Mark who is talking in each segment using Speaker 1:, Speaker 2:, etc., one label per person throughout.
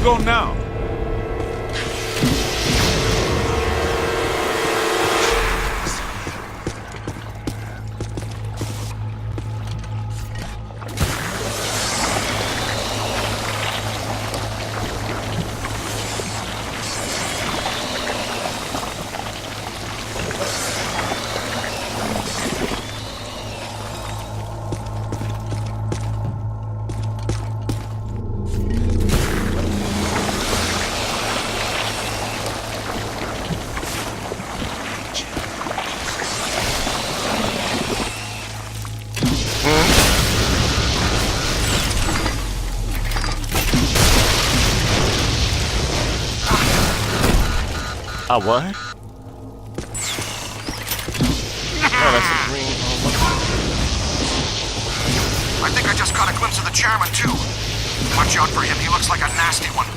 Speaker 1: go now?
Speaker 2: What? Oh, that's a green.
Speaker 3: I think I just caught a glimpse of the chairman, too. Watch out for him. He looks like a nasty one.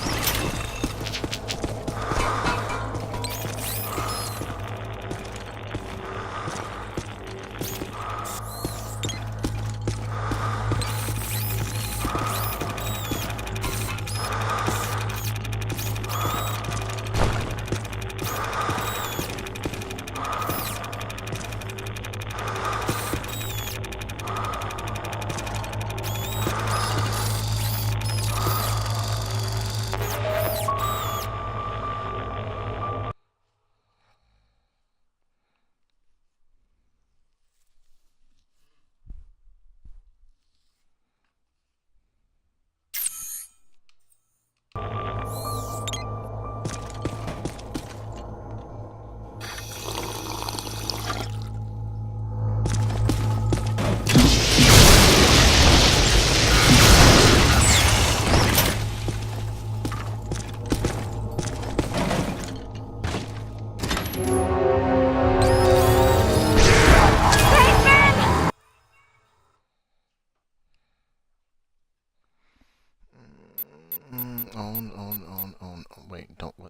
Speaker 2: Wait,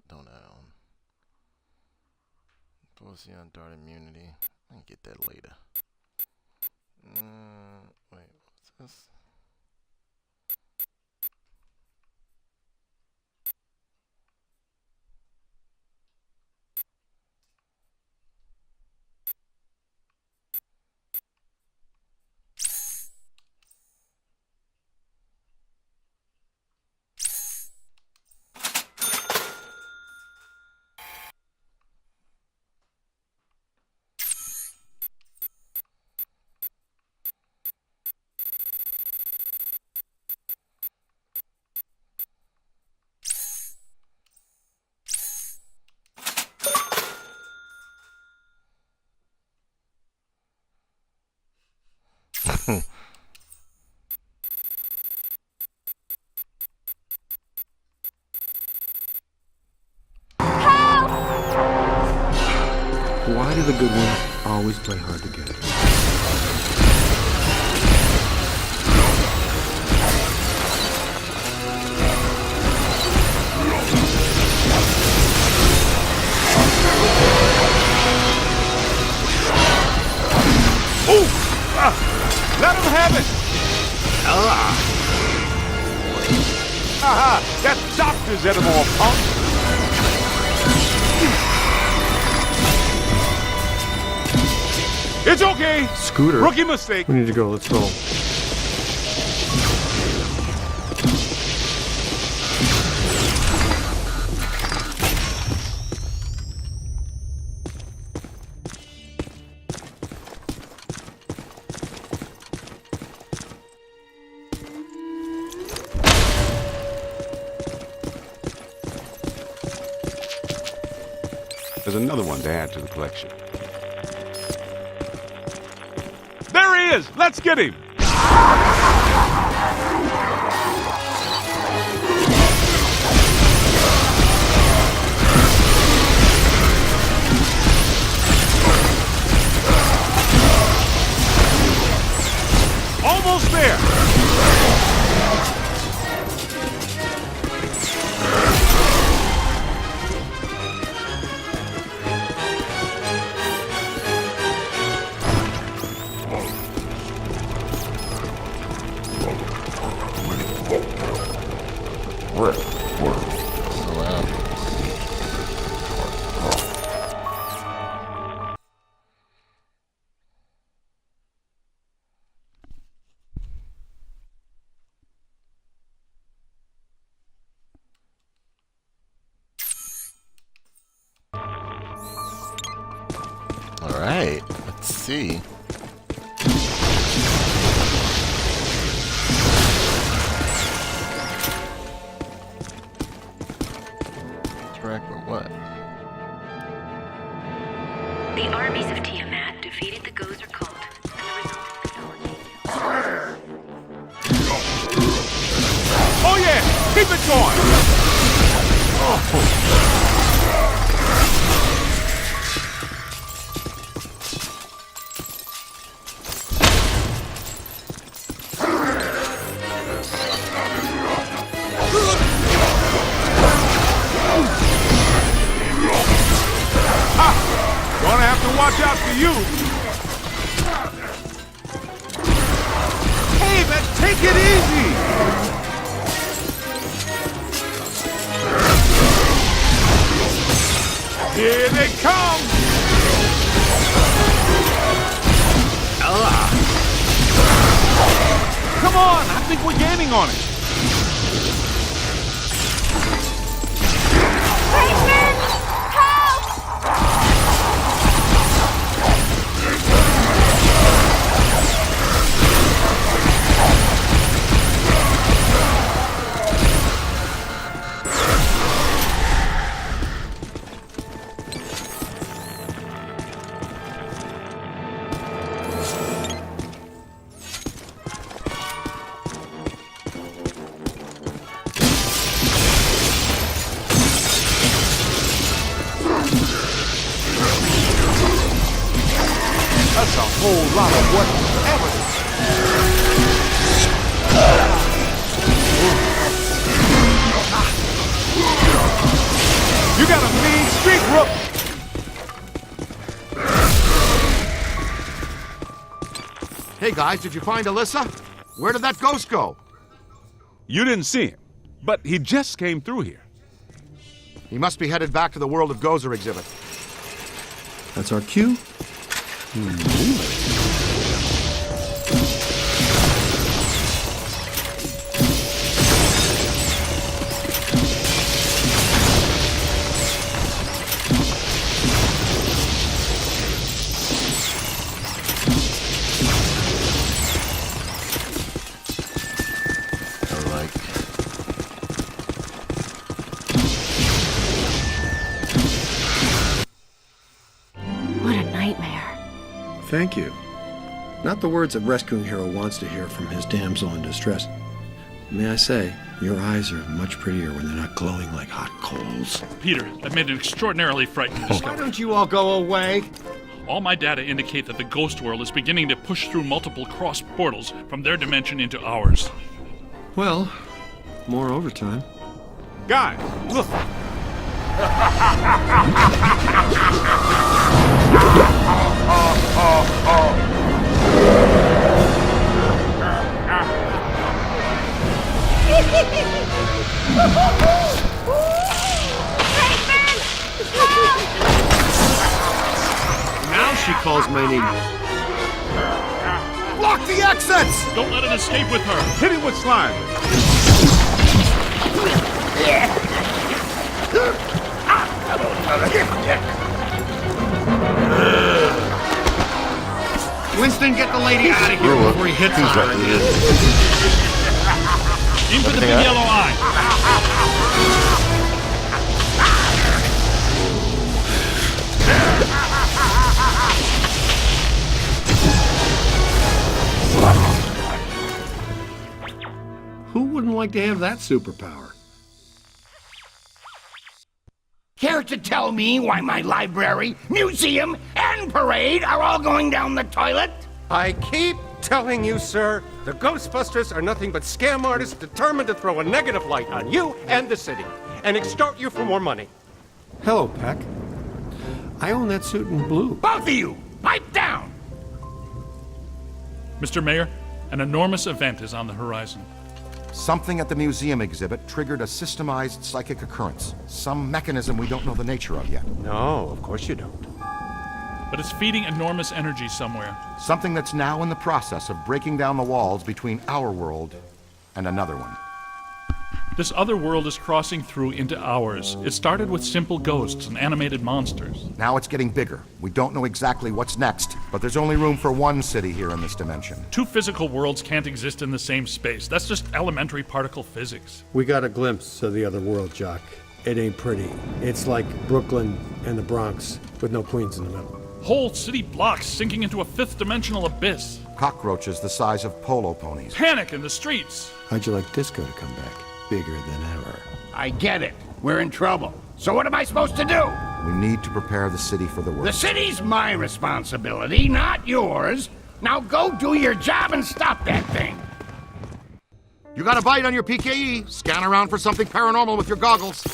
Speaker 2: don't add on. Policy on dart immunity. I can get that later. Wait, what's this?
Speaker 4: Why do the good ones always play hard to get?
Speaker 1: Let him have it! Aha! That's doctor's edible, punk! It's okay!
Speaker 4: Scooter.
Speaker 1: Rookie mistake!
Speaker 4: We need to go, let's go.
Speaker 1: There's another one to add to the collection. There he is! Let's get him! Almost there!
Speaker 5: Work.
Speaker 2: Alright, let's see. Interact with what?
Speaker 5: The armies of Tiamat defeated the Gozer cult, and the resulting facility.
Speaker 1: Oh yeah! Keep it going! Gonna have to watch out for you. Hey, man, take it easy. Here they come. Come on, I think we're gaining on it. That's a whole lot of whatever. You got a mean streak, Rook.
Speaker 6: Hey guys, did you find Alyssa? Where did that ghost go?
Speaker 1: You didn't see him, but he just came through here.
Speaker 6: He must be headed back to the World of Gozer exhibit.
Speaker 4: That's our cue.
Speaker 5: What a nightmare.
Speaker 4: Thank you. Not the words a rescuing hero wants to hear from his damsel in distress. May I say, your eyes are much prettier when they're not glowing like hot coals.
Speaker 7: Peter, I've made an extraordinarily frightening
Speaker 6: Why
Speaker 7: discovery.
Speaker 6: don't you all go away?
Speaker 7: All my data indicate that the ghost world is beginning to push through multiple cross portals from their dimension into ours.
Speaker 4: Well, more overtime.
Speaker 1: Guys, look.
Speaker 4: Now she calls my name.
Speaker 6: Block the exits!
Speaker 7: Don't let it escape with her!
Speaker 1: Hit him with slime.
Speaker 6: Winston, get the lady out of here before he hits on her.
Speaker 7: Aim for the big yellow eye!
Speaker 4: Who wouldn't like to have that superpower?
Speaker 8: Care to tell me why my library, museum, and parade are all going down the toilet?
Speaker 9: I keep telling you, sir, the Ghostbusters are nothing but scam artists determined to throw a negative light on you and the city and extort you for more money.
Speaker 4: Hello, Peck. I own that suit in blue.
Speaker 8: Both of you, pipe down!
Speaker 7: Mr. Mayor, an enormous event is on the horizon.
Speaker 10: Something at the museum exhibit triggered a systemized psychic occurrence. Some mechanism we don't know the nature of yet.
Speaker 9: No, of course you don't.
Speaker 7: But it's feeding enormous energy somewhere.
Speaker 10: Something that's now in the process of breaking down the walls between our world and another one.
Speaker 7: This other world is crossing through into ours. It started with simple ghosts and animated monsters.
Speaker 10: Now it's getting bigger. We don't know exactly what's next, but there's only room for one city here in this dimension.
Speaker 7: Two physical worlds can't exist in the same space. That's just elementary particle physics.
Speaker 4: We got a glimpse of the other world, Jock. It ain't pretty. It's like Brooklyn and the Bronx, with no Queens in the middle.
Speaker 7: Whole city blocks sinking into a fifth-dimensional abyss.
Speaker 10: Cockroaches the size of polo ponies.
Speaker 7: Panic in the streets.
Speaker 4: How'd you like disco to come back? Bigger than ever.
Speaker 8: I get it. We're in trouble. So what am I supposed to do?
Speaker 10: We need to prepare the city for the
Speaker 8: The
Speaker 10: worst.
Speaker 8: city's my responsibility, not yours. Now go do your job and stop that thing.
Speaker 6: You got a bite on your PKE. Scan around for something paranormal with your goggles.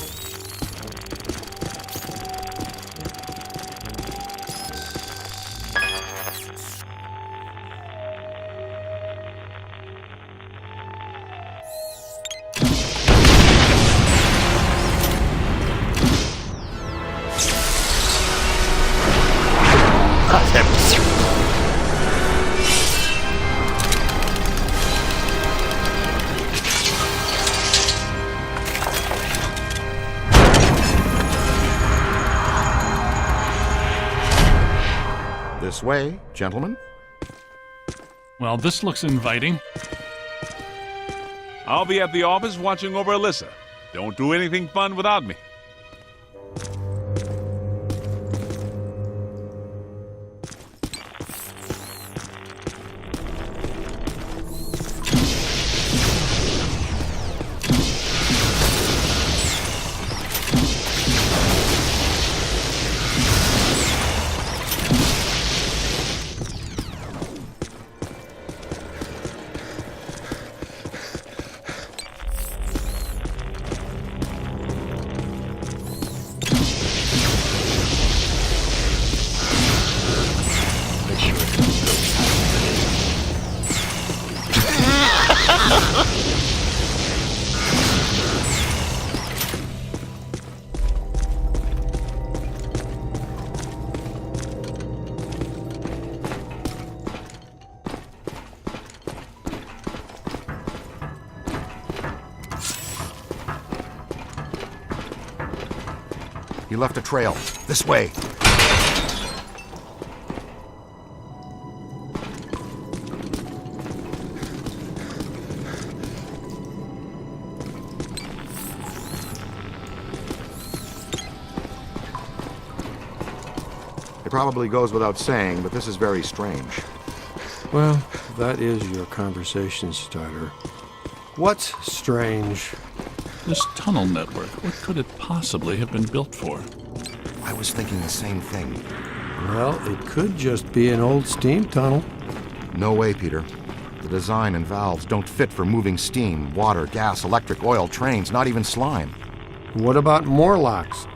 Speaker 10: This way, gentlemen.
Speaker 7: Well, this looks inviting.
Speaker 1: I'll be at the office watching over Alyssa. Don't do anything fun without me.
Speaker 10: You left a trail. This way. It probably goes without saying, but this is very strange.
Speaker 4: Well, that is your conversation starter. What's strange?
Speaker 7: This tunnel network, what could it possibly have been built for?
Speaker 10: I was thinking the same thing.
Speaker 4: Well, it could just be an old steam tunnel.
Speaker 10: No way, Peter. The design and valves don't fit for moving steam, water, gas, electric, oil, trains, not even slime.
Speaker 4: What about Morlocks?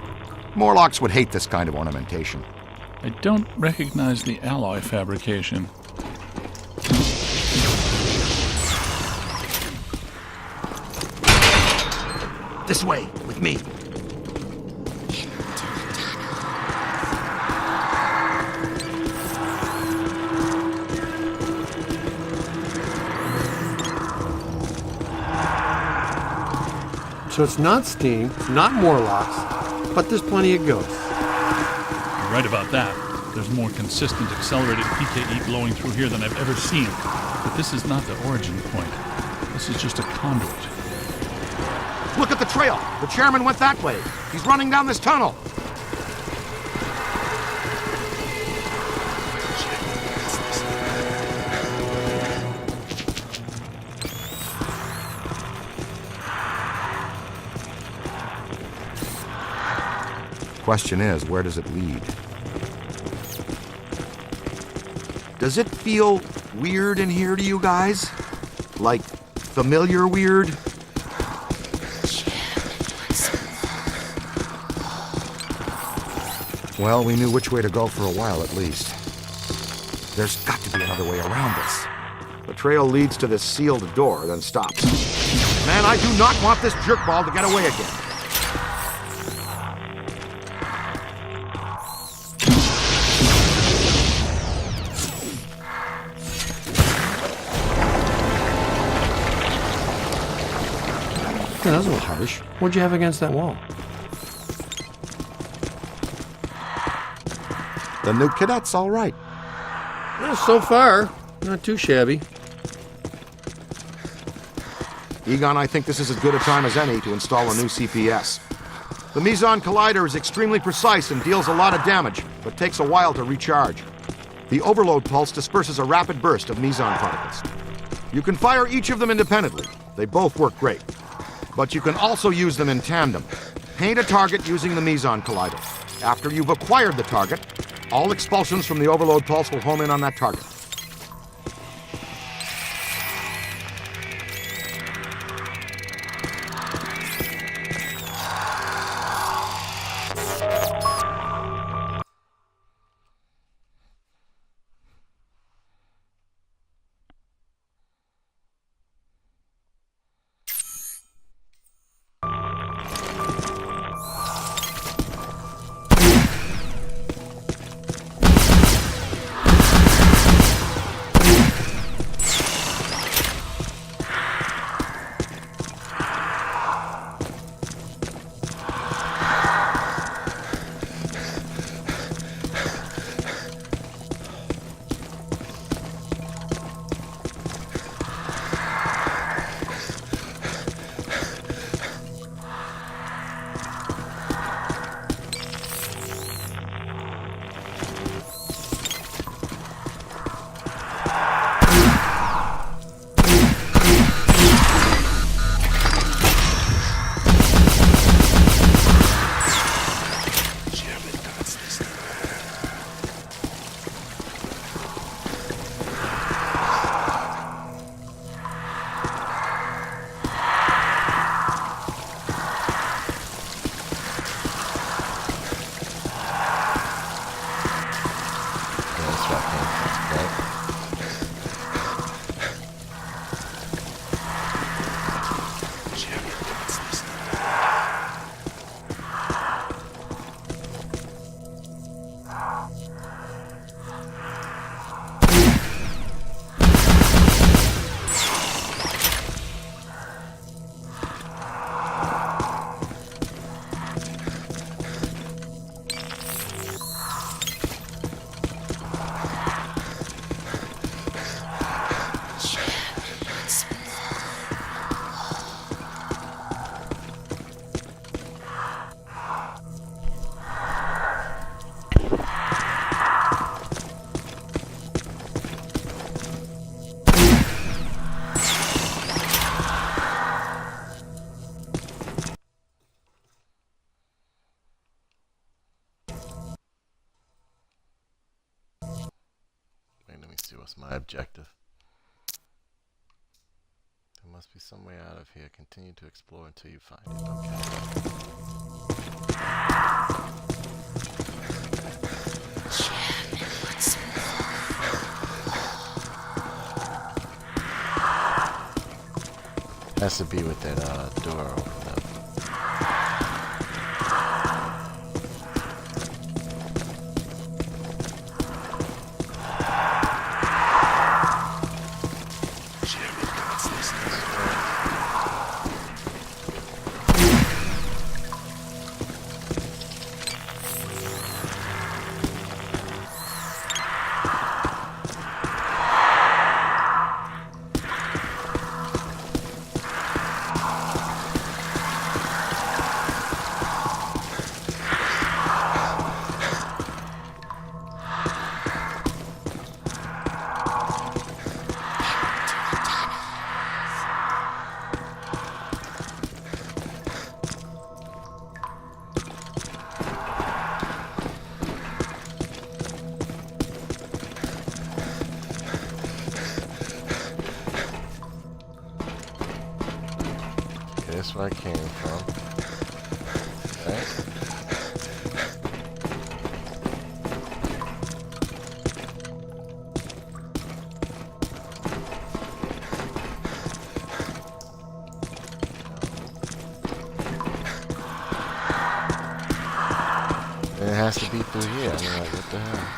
Speaker 10: Morlocks would hate this kind of ornamentation.
Speaker 7: I don't recognize the alloy fabrication.
Speaker 6: This way, with me.
Speaker 4: So it's not steam, it's not Morlocks, but there's plenty of ghosts.
Speaker 7: You're right about that. There's more consistent accelerated PKE blowing through here than I've ever seen. But this is not the origin point. This is just a conduit.
Speaker 6: Look at the trail. The chairman went that way. He's running down this tunnel.
Speaker 10: Question is, where does it lead? Does it feel weird in here to you guys? Like familiar weird? Well, we knew which way to go for a while at least. There's got to be another way around this. The trail leads to this sealed door, then stops.
Speaker 6: Man, I do not want this jerkball to get away again.
Speaker 4: that was a little harsh. What'd you have against that wall?
Speaker 10: The new cadet's all right.
Speaker 4: Well, so far, not too shabby.
Speaker 6: Egon, I think this is as good a time as any to install a new CPS. The Meson Collider is extremely precise and deals a lot of damage, but takes a while to recharge. The overload pulse disperses a rapid burst of Meson particles. You can fire each of them independently. They both work great. But you can also use them in tandem. Paint a target using the Meson Collider. After you've acquired the target, all expulsions from the overload pulse will home in on that target.
Speaker 2: What's my objective? There must be some way out of here. Continue to explore until you find it. Okay. Has to be with that door open up. That's where I came from. Okay. It has to be through here. I mean, like, what the hell?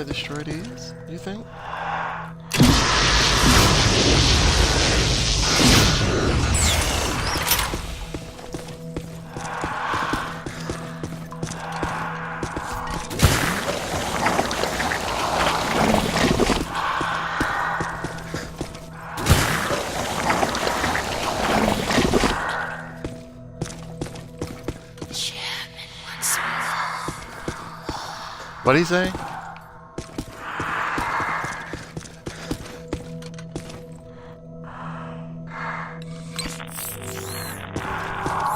Speaker 2: to destroy these, you think? What'd he say?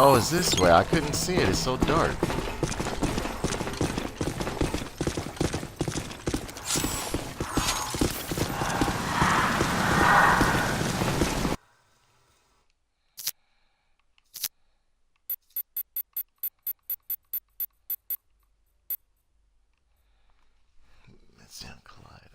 Speaker 2: Oh, it's this way. I couldn't see it. It's so dark. Zen Collider.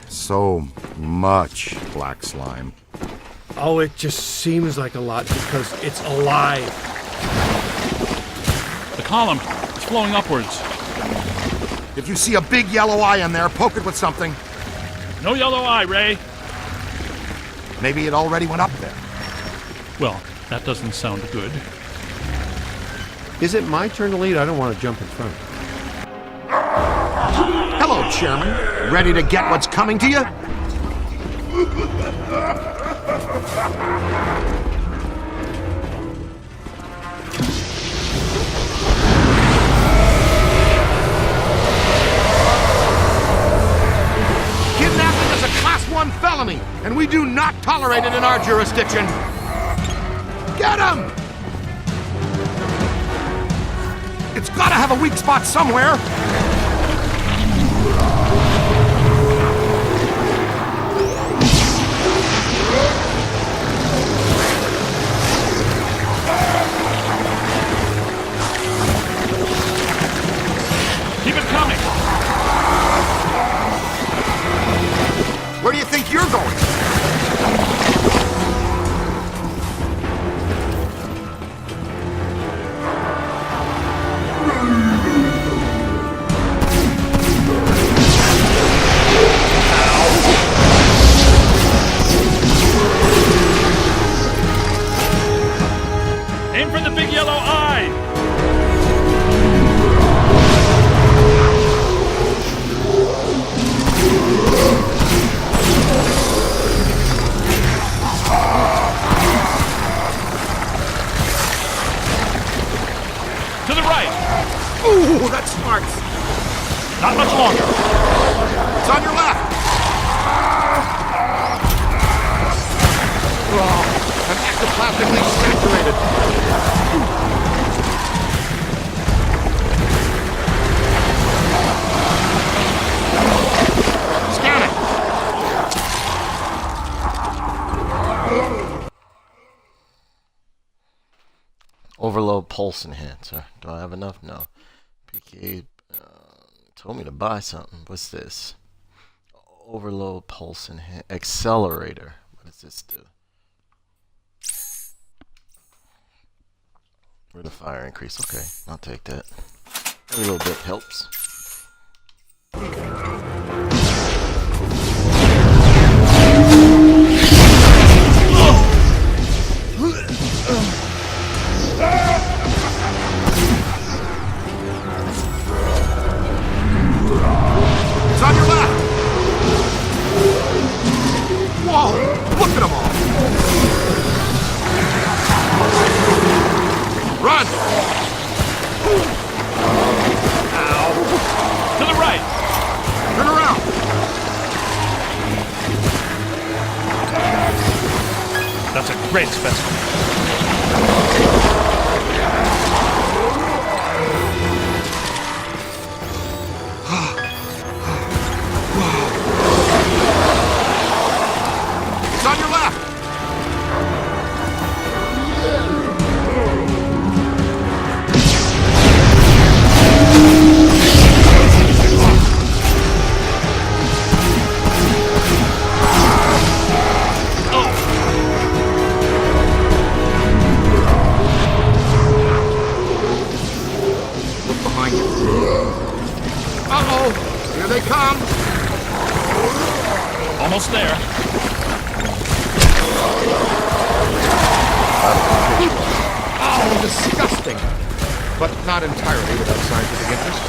Speaker 6: So much black slime.
Speaker 4: Oh, it just seems like a lot because it's alive.
Speaker 7: The column is flowing upwards.
Speaker 6: If you see a big yellow eye in there, poke it with something.
Speaker 7: No yellow eye, Ray.
Speaker 6: Maybe it already went up there.
Speaker 7: Well, that doesn't sound good.
Speaker 4: Is it my turn to lead? I don't want to jump in front.
Speaker 6: Hello, Chairman. Ready to get what's coming to you? Kidnapping is a Class 1 felony, and we do not tolerate it in our jurisdiction. Get him! It's gotta have a weak spot somewhere.
Speaker 7: Keep it coming!
Speaker 6: Where do you think you're going?
Speaker 7: Aim for the big yellow eye! To the right!
Speaker 6: Ooh, that's smart.
Speaker 7: Not much longer.
Speaker 6: It's on your left. Oh, I'm ectoplasmically saturated.
Speaker 2: pulse enhancer. Do I have enough? No. PK told me to buy something. What's this? Overload pulse accelerator. What does this do? Rate of fire increase. Okay, I'll take that. A little bit helps.
Speaker 6: It's on your left! Whoa! Look at them all! Run!
Speaker 7: Ow! To the right!
Speaker 6: Turn around!
Speaker 7: That's a great specimen.
Speaker 6: It's on your left! Look behind you. Uh-oh! Here they come!
Speaker 7: Almost there.
Speaker 6: Oh, disgusting! But not entirely without scientific interest.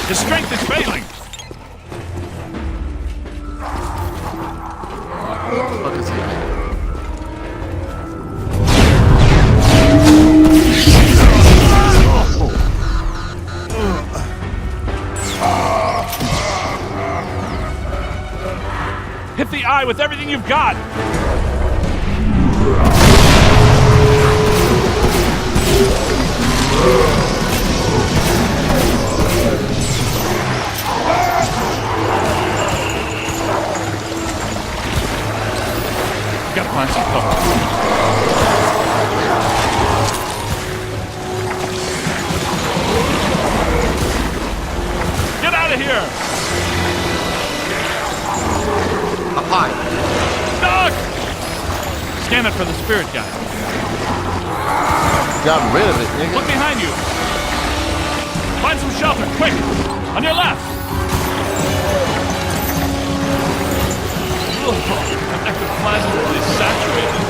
Speaker 7: His strength is failing.
Speaker 2: What is he?
Speaker 7: Hit the eye with everything you've got. Gotta find some cover. Get out of here!
Speaker 6: Up high.
Speaker 7: Doc! Scan it for the spirit guide.
Speaker 2: Got rid of it, nigga.
Speaker 7: Look behind you. Find some shelter, quick! On your left! Ectoplasm is saturated.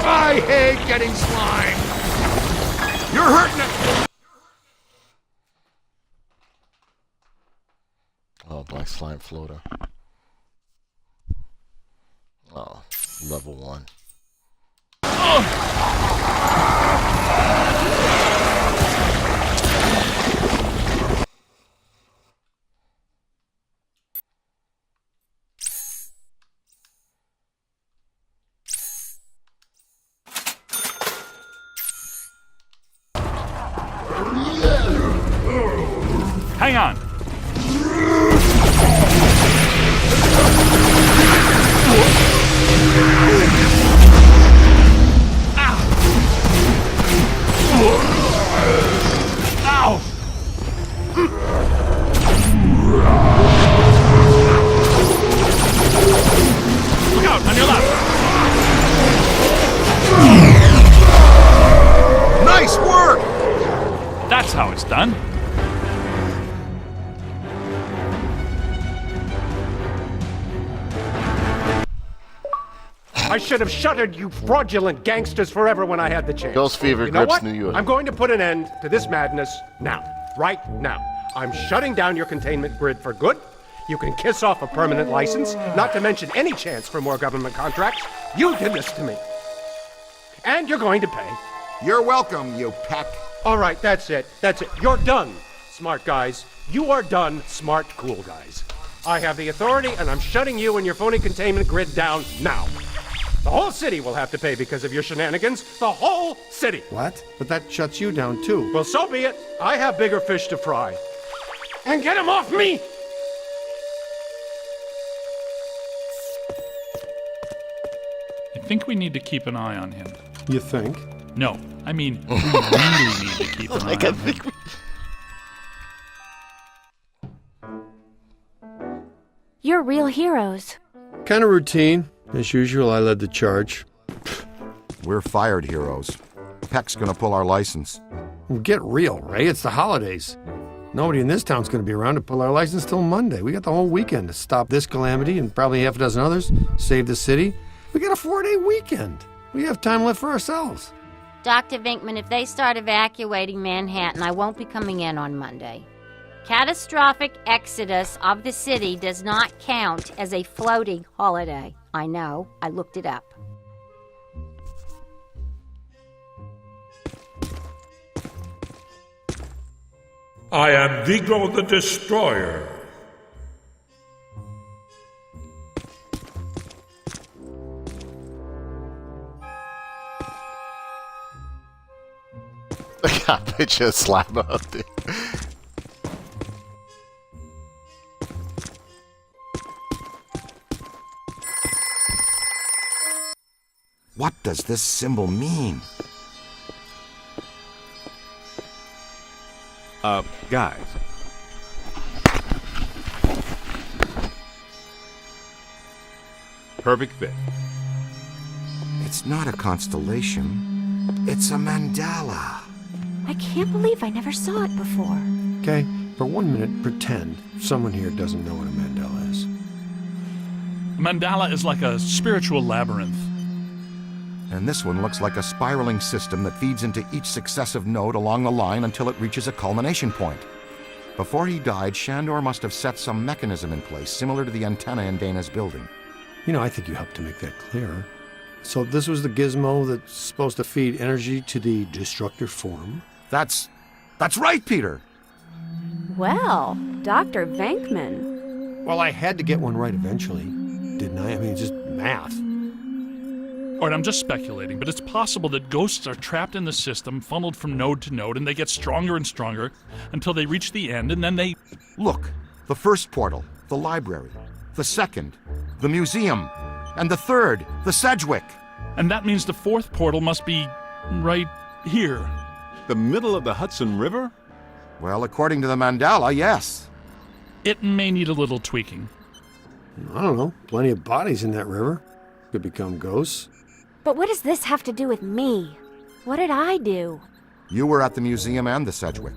Speaker 6: I hate getting slime! You're hurting it!
Speaker 2: Oh, black slime floater. Oh, level 1.
Speaker 7: Hang on. Ow! Look out, on your left.
Speaker 6: Nice work!
Speaker 7: That's how it's done.
Speaker 9: I should have shuttered you fraudulent gangsters forever when I had the chance.
Speaker 2: Ghost fever
Speaker 9: You know
Speaker 2: grips
Speaker 9: what?
Speaker 2: New York.
Speaker 9: I'm going to put an end to this madness now. Right now. I'm shutting down your containment grid for good. You can kiss off a permanent license, not to mention any chance for more government contracts. You did this to me. And you're going to pay.
Speaker 6: You're welcome, you peck.
Speaker 9: All right, that's it. That's it. You're done, smart guys. You are done, smart, cool guys. I have the authority, and I'm shutting you and your phony containment grid down now. The whole city will have to pay because of your shenanigans. The whole city.
Speaker 4: What? But that shuts you down, too.
Speaker 9: Well, so be it. I have bigger fish to fry. And get him off me!
Speaker 7: I think we need to keep an eye on him.
Speaker 4: You think?
Speaker 7: No, I mean, we really need to keep an eye on him.
Speaker 11: You're real heroes.
Speaker 4: Kind of routine. As usual, I led the charge.
Speaker 6: We're fired heroes. Peck's gonna pull our license.
Speaker 4: Well, get real, Ray. It's the holidays. Nobody in this town's going to be around to pull our license till Monday. We got the whole weekend to stop this calamity and probably half a dozen others, save the city. We got a 4-day weekend. We have time left for ourselves.
Speaker 12: Dr. Vinkman, if they start evacuating Manhattan, I won't be coming in on Monday. Catastrophic exodus of the city does not count as a floating holiday. I know. I looked it up.
Speaker 13: I am Vigo the Destroyer.
Speaker 2: The cop just slap up there.
Speaker 10: What does this symbol mean?
Speaker 1: Guys. Perfect fit.
Speaker 10: It's not a constellation. It's a mandala.
Speaker 11: I can't believe I never saw it before.
Speaker 4: Okay, for 1 minute, pretend someone here doesn't know what a mandala is.
Speaker 7: Mandala is like a spiritual labyrinth.
Speaker 6: And this one looks like a spiraling system that feeds into each successive node along the line until it reaches a culmination point. Before he died, Shandor must have set some mechanism in place, similar to the antenna in Dana's building.
Speaker 4: You know, I think you helped to make that clearer. So this was the gizmo that's supposed to feed energy to the destructor form?
Speaker 6: That's right, Peter!
Speaker 11: Well, Dr. Venkman.
Speaker 4: Well, I had to get one right eventually, didn't I? I mean, just math.
Speaker 7: All right, I'm just speculating, but it's possible that ghosts are trapped in the system, funneled from node to node, and they get stronger and stronger until they reach the end, and then they...
Speaker 6: Look, the first portal, the library. The second, the museum. And the third, the Sedgwick.
Speaker 7: And that means the fourth portal must be right here.
Speaker 1: The middle of the Hudson River?
Speaker 6: Well, according to the mandala, yes.
Speaker 7: It may need a little tweaking.
Speaker 4: I don't know. Plenty of bodies in that river. Could become ghosts.
Speaker 11: But what does this have to do with me? What did I do?
Speaker 6: You were at the museum and the Sedgwick.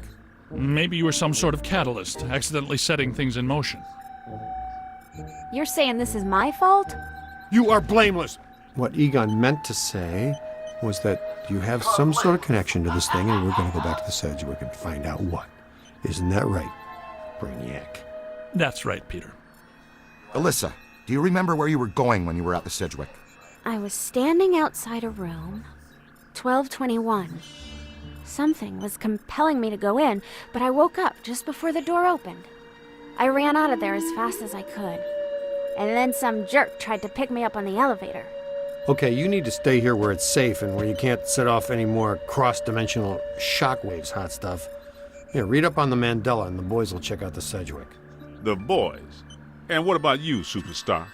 Speaker 7: Maybe you were some sort of catalyst, accidentally setting things in motion.
Speaker 11: You're saying this is my fault?
Speaker 4: You are blameless. What Egon meant to say was that you have some sort of connection to this thing, and we're going to go back to the Sedgwick and find out what. Isn't that right, Brainiac?
Speaker 7: That's right, Peter.
Speaker 6: Alyssa, do you remember where you were going when you were at the Sedgwick?
Speaker 11: I was standing outside a room, 1221. Something was compelling me to go in, but I woke up just before the door opened. I ran out of there as fast as I could. And then some jerk tried to pick me up on the elevator.
Speaker 4: Okay, you need to stay here where it's safe and where you can't set off any more cross-dimensional shockwaves, hot stuff. Here, read up on the mandala and the boys will check out the Sedgwick.
Speaker 1: The boys? And what about you, superstar?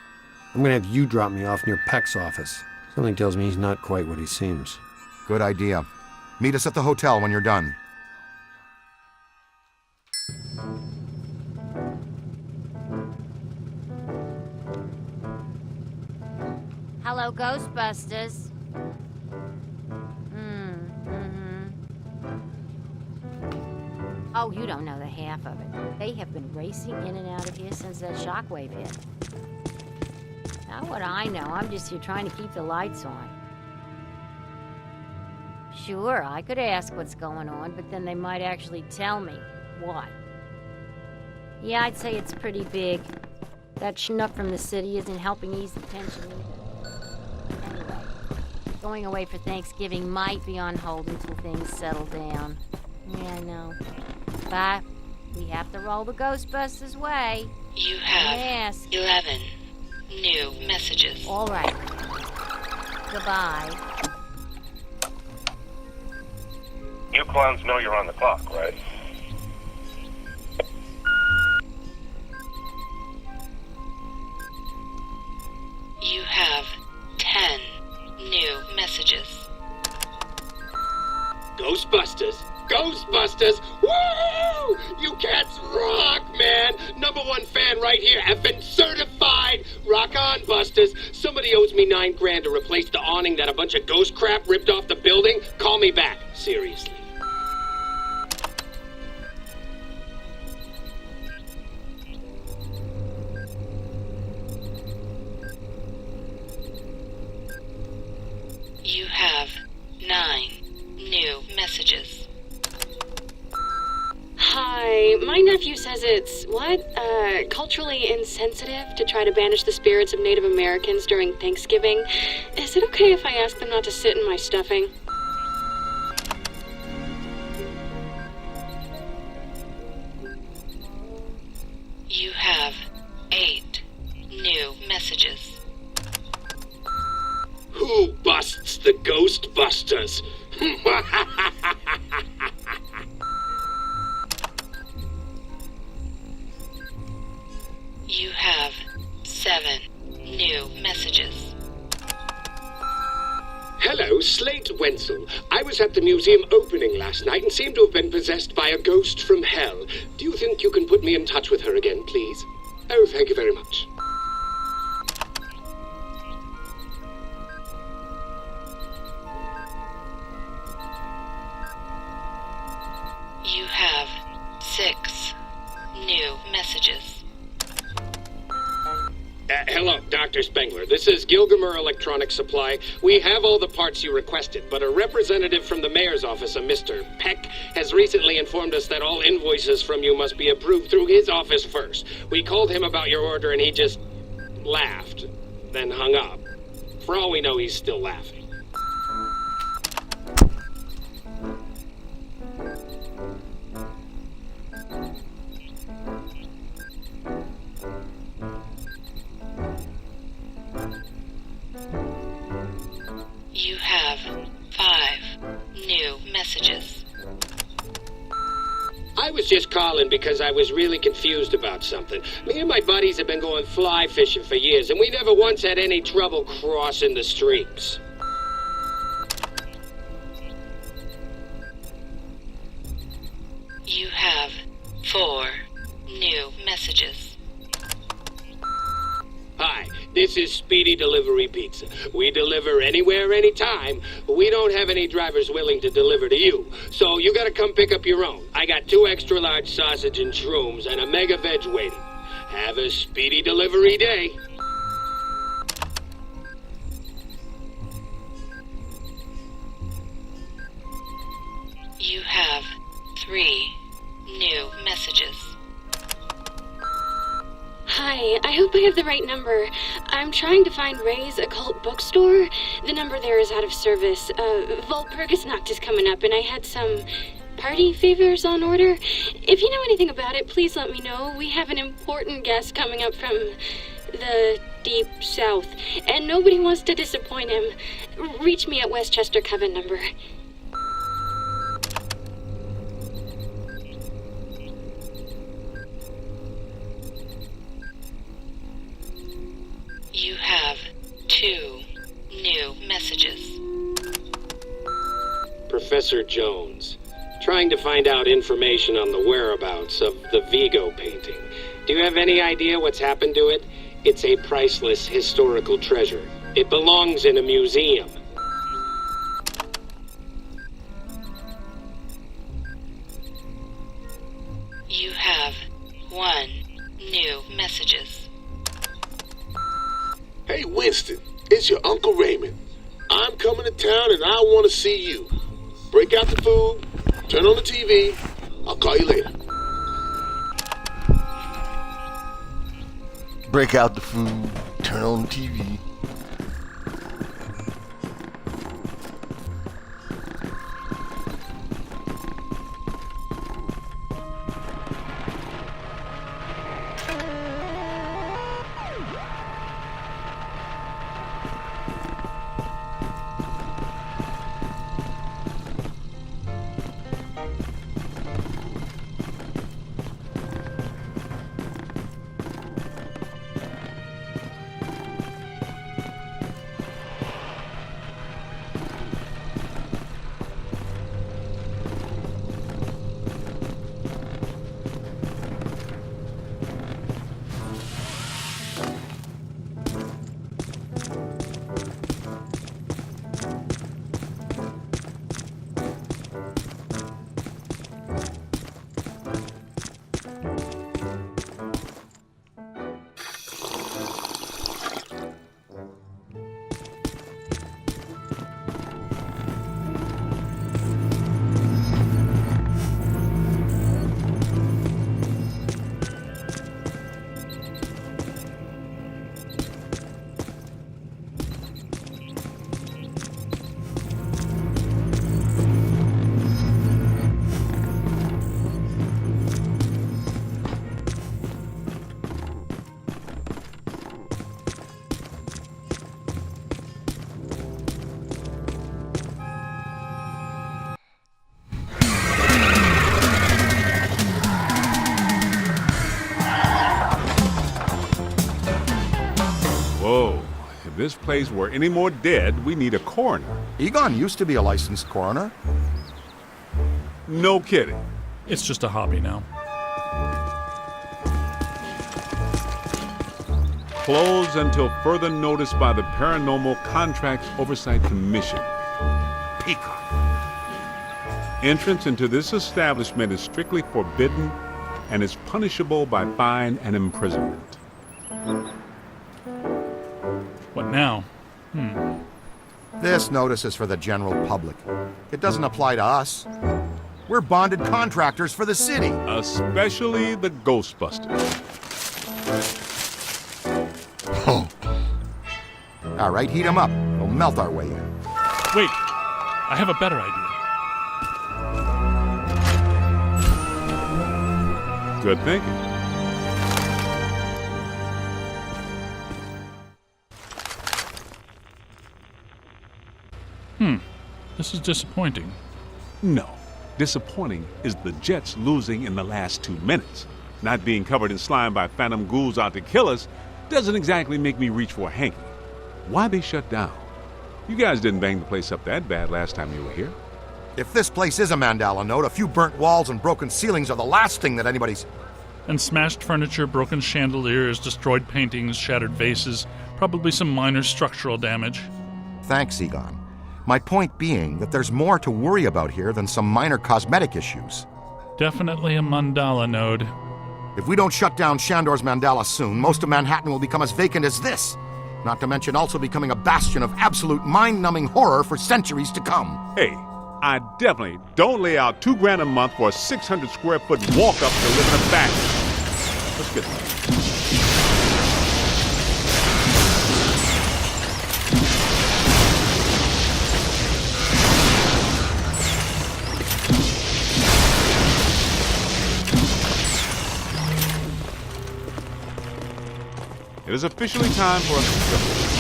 Speaker 4: I'm gonna have you drop me off near Peck's office. Something tells me he's not quite what he seems.
Speaker 6: Good idea. Meet us at the hotel when you're done.
Speaker 12: Hello, Ghostbusters. Oh, you don't know the half of it. They have been racing in and out of here since that shockwave hit. Not what I know. I'm just here trying to keep the lights on. Sure, I could ask what's going on, but then they might actually tell me what. Yeah, I'd say it's pretty big. That schnook from the city isn't helping ease the tension either. Anyway, going away for Thanksgiving might be on hold until things settle down. Yeah, I know. Bye. We have to roll the Ghostbusters way.
Speaker 5: You have
Speaker 12: Yes.
Speaker 5: 11 new messages.
Speaker 12: All right. Goodbye.
Speaker 14: You clowns know you're on the clock, right?
Speaker 5: You have 10 new messages.
Speaker 15: Ghostbusters! Ghostbusters! Woo! You cats rock, man! #1 fan right here, effing certified! Rock on, Busters! Somebody owes me $9 grand to replace the awning that a bunch of ghost crap ripped off the building. Call me back, seriously.
Speaker 5: You have 9 new messages.
Speaker 16: Hi, my nephew says it's, culturally insensitive to try to banish the spirits of Native Americans during Thanksgiving. Is it okay if I ask them not to sit in my stuffing?
Speaker 5: You have 8 new messages.
Speaker 15: Who busts the Ghostbusters?
Speaker 5: You have 7 new messages.
Speaker 15: Hello, Slate Wenzel. I was at the museum opening last night and seem to have been possessed by a ghost from hell. Do you think you can put me in touch with her again, please? Oh, thank you very much.
Speaker 5: You have 6 new messages.
Speaker 15: Hello, Dr. Spengler. This is Gilgamer Electronic Supply. We have all the parts you requested, but a representative from the mayor's office, a Mr. Peck, has recently informed us that all invoices from you must be approved through his office first. We called him about your order and he just laughed, then hung up. For all we know, he's still laughing.
Speaker 5: You have 5 new messages.
Speaker 15: I was just calling because I was really confused about something. Me and my buddies have been going fly fishing for years, and we never once had any trouble crossing the streams.
Speaker 5: You have 4 new messages.
Speaker 15: Hi, this is Speedy Delivery Pizza. We deliver anywhere, anytime. We don't have any drivers willing to deliver to you, so you gotta come pick up your own. I got 2 extra large sausage and shrooms and a mega veg waiting. Have a speedy delivery day.
Speaker 5: You have 3 new messages.
Speaker 16: Hi, I hope I have the right number. I'm trying to find Ray's Occult Bookstore. The number there is out of service. Volpurgisnacht is coming up, and I had some party favors on order. If you know anything about it, please let me know. We have an important guest coming up from the deep south, and nobody wants to disappoint him. Reach me at Westchester Coven number.
Speaker 5: You have 2 new messages.
Speaker 15: Professor Jones, trying to find out information on the whereabouts of the Vigo painting. Do you have any idea what's happened to it? It's a priceless historical treasure. It belongs in a museum.
Speaker 5: You have 1 new messages.
Speaker 17: Hey, Winston, it's your Uncle Raymond. I'm coming to town and I want to see you. Break out the food, turn on the TV. I'll call you later.
Speaker 2: Break out the food, turn on the TV.
Speaker 1: If this place were any more dead, we need a coroner.
Speaker 10: Egon used to be a licensed coroner.
Speaker 1: No kidding.
Speaker 7: It's just a hobby now.
Speaker 1: Closed until further notice by the Paranormal Contracts Oversight Commission.
Speaker 10: Peacock.
Speaker 1: Entrance into this establishment is strictly forbidden and is punishable by fine and imprisonment.
Speaker 7: What now?
Speaker 10: This notice is for the general public. It doesn't apply to us. We're bonded contractors for the city.
Speaker 1: Especially the Ghostbusters.
Speaker 10: Oh. All right, heat them up. We'll melt our way in.
Speaker 7: Wait, I have a better idea.
Speaker 1: Good thinking.
Speaker 7: This is disappointing.
Speaker 1: No. Disappointing is the Jets losing in the last 2 minutes. Not being covered in slime by phantom ghouls out to kill us doesn't exactly make me reach for a hanky. Why they shut down? You guys didn't bang the place up that bad last time you were here.
Speaker 10: If this place is a Mandela note, a few burnt walls and broken ceilings are the last thing that anybody's...
Speaker 7: And smashed furniture, broken chandeliers, destroyed paintings, shattered vases, probably some minor structural damage.
Speaker 10: Thanks, Egon. My point being that there's more to worry about here than some minor cosmetic issues.
Speaker 7: Definitely a mandala node.
Speaker 10: If we don't shut down Shandor's Mandala soon, most of Manhattan will become as vacant as this. Not to mention also becoming a bastion of absolute mind-numbing horror for centuries to come.
Speaker 1: Hey, I definitely don't lay out $2,000 a month for a 600 square foot walk-up to live in a back. Let's get that. It is officially time for us to go.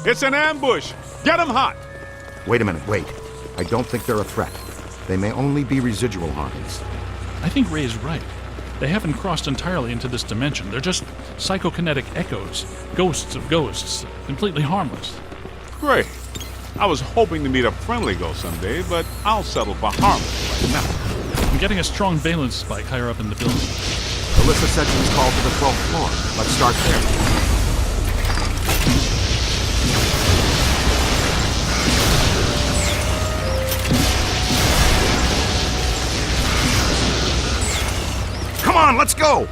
Speaker 1: It's an ambush! Get them hot!
Speaker 10: Wait a minute, wait. I don't think they're a threat. They may only be residual harms.
Speaker 7: I think Ray's right. They haven't crossed entirely into this dimension. They're just psychokinetic echoes, ghosts of ghosts, completely harmless.
Speaker 1: Great. I was hoping to meet a friendly ghost someday, but I'll settle for harmless right now.
Speaker 7: I'm getting a strong valence spike higher up in the building.
Speaker 10: Alyssa said she was called to the 12th floor. Let's start there. Come on, let's go!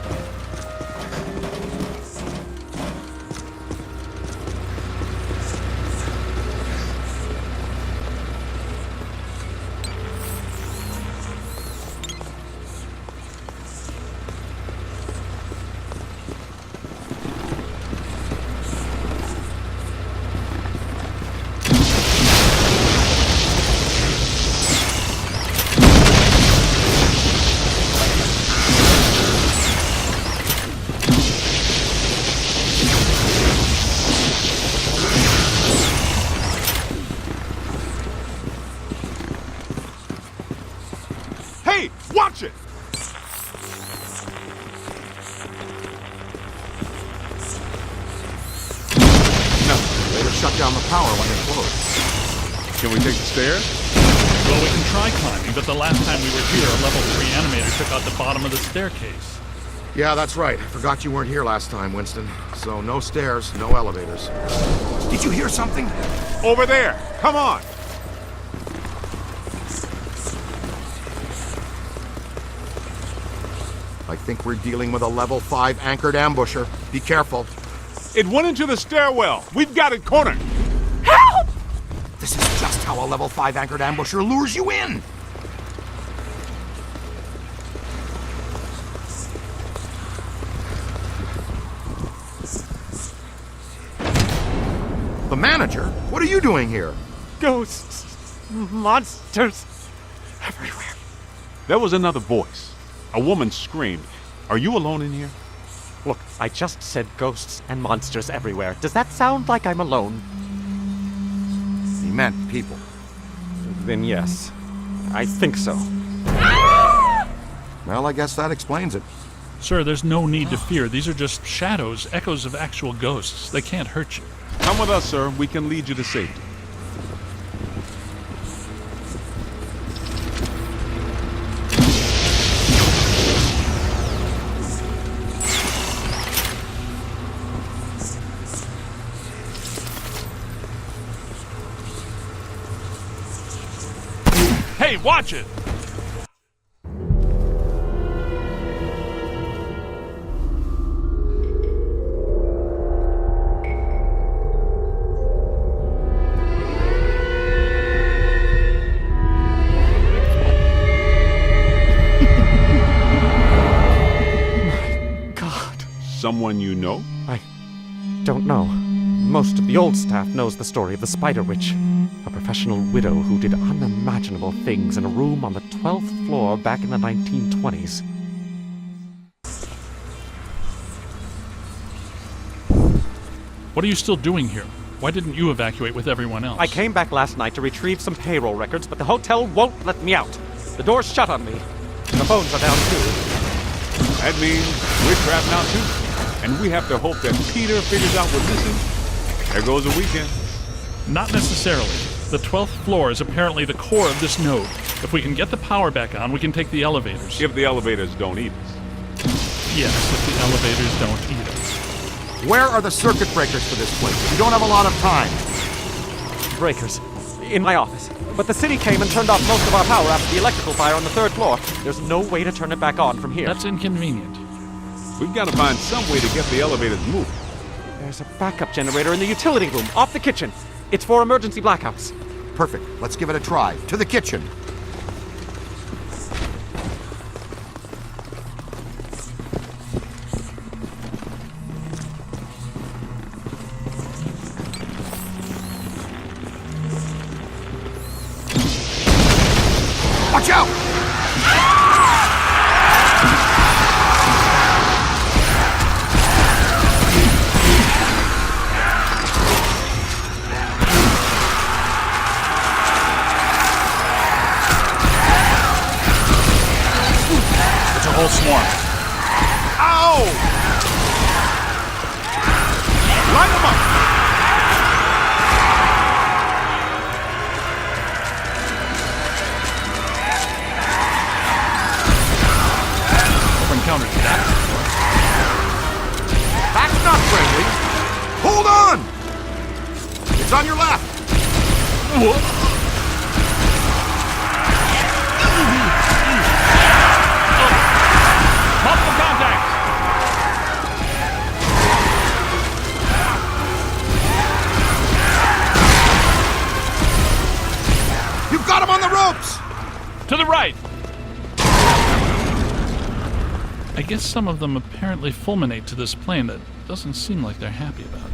Speaker 1: Hey, watch it!
Speaker 6: No, they just shut down the power when they closed.
Speaker 1: Can we take the stairs?
Speaker 7: Well, we can try climbing, but the last time we were here, a level 3 animator took out the bottom of the staircase.
Speaker 6: Yeah, that's right. I forgot you weren't here last time, Winston. So no stairs, no elevators.
Speaker 10: Did you hear something?
Speaker 1: Over there! Come on!
Speaker 6: I think we're dealing with a level 5 anchored ambusher. Be careful.
Speaker 1: It went into the stairwell. We've got it cornered.
Speaker 10: Help! This is just how a level 5 anchored ambusher lures you in.
Speaker 6: The manager? What are you doing here?
Speaker 9: Ghosts, monsters, everywhere.
Speaker 1: There was another voice. A woman screamed. Are you alone in here?
Speaker 9: Look, I just said ghosts and monsters everywhere. Does that sound like I'm alone?
Speaker 6: He meant people.
Speaker 9: Then yes, I think so.
Speaker 6: Well, I guess that explains it.
Speaker 7: Sir, there's no need to fear. These are just shadows, echoes of actual ghosts. They can't hurt you.
Speaker 1: Come with us, sir. We can lead you to safety.
Speaker 7: Hey, watch it!
Speaker 1: Someone you know?
Speaker 9: I don't know. Most of the old staff knows the story of the Spider Witch, a professional widow who did unimaginable things in a room on the 12th floor back in the 1920s.
Speaker 7: What are you still doing here? Why didn't you evacuate with everyone else?
Speaker 9: I came back last night to retrieve some payroll records, but the hotel won't let me out. The door's shut on me. The phones are down too.
Speaker 1: That means we're trapped now too. And we have to hope that Peter figures out we're missing. There goes a weekend.
Speaker 7: Not necessarily. The 12th floor is apparently the core of this node. If we can get the power back on, we can take the elevators.
Speaker 1: If the elevators don't eat us.
Speaker 7: Yes, if the elevators don't eat us.
Speaker 6: Where are the circuit breakers for this place? We don't have a lot of time.
Speaker 9: Breakers. In my office. But the city came and turned off most of our power after the electrical fire on the 3rd floor. There's no way to turn it back on from here.
Speaker 7: That's inconvenient.
Speaker 1: We've got to find some way to get the elevators moving.
Speaker 9: There's a backup generator in the utility room, off the kitchen. It's for emergency blackouts.
Speaker 6: Perfect. Let's give it a try. To the kitchen.
Speaker 10: Watch out!
Speaker 7: It's a whole swarm.
Speaker 1: Ow! Light them up!
Speaker 7: Counter that.
Speaker 6: That's not friendly. Hold on! It's on your left.
Speaker 7: Multiple contacts.
Speaker 6: You've got him on the ropes!
Speaker 7: To the right. I guess some of them apparently fulminate to this plane. That doesn't seem like they're happy about it.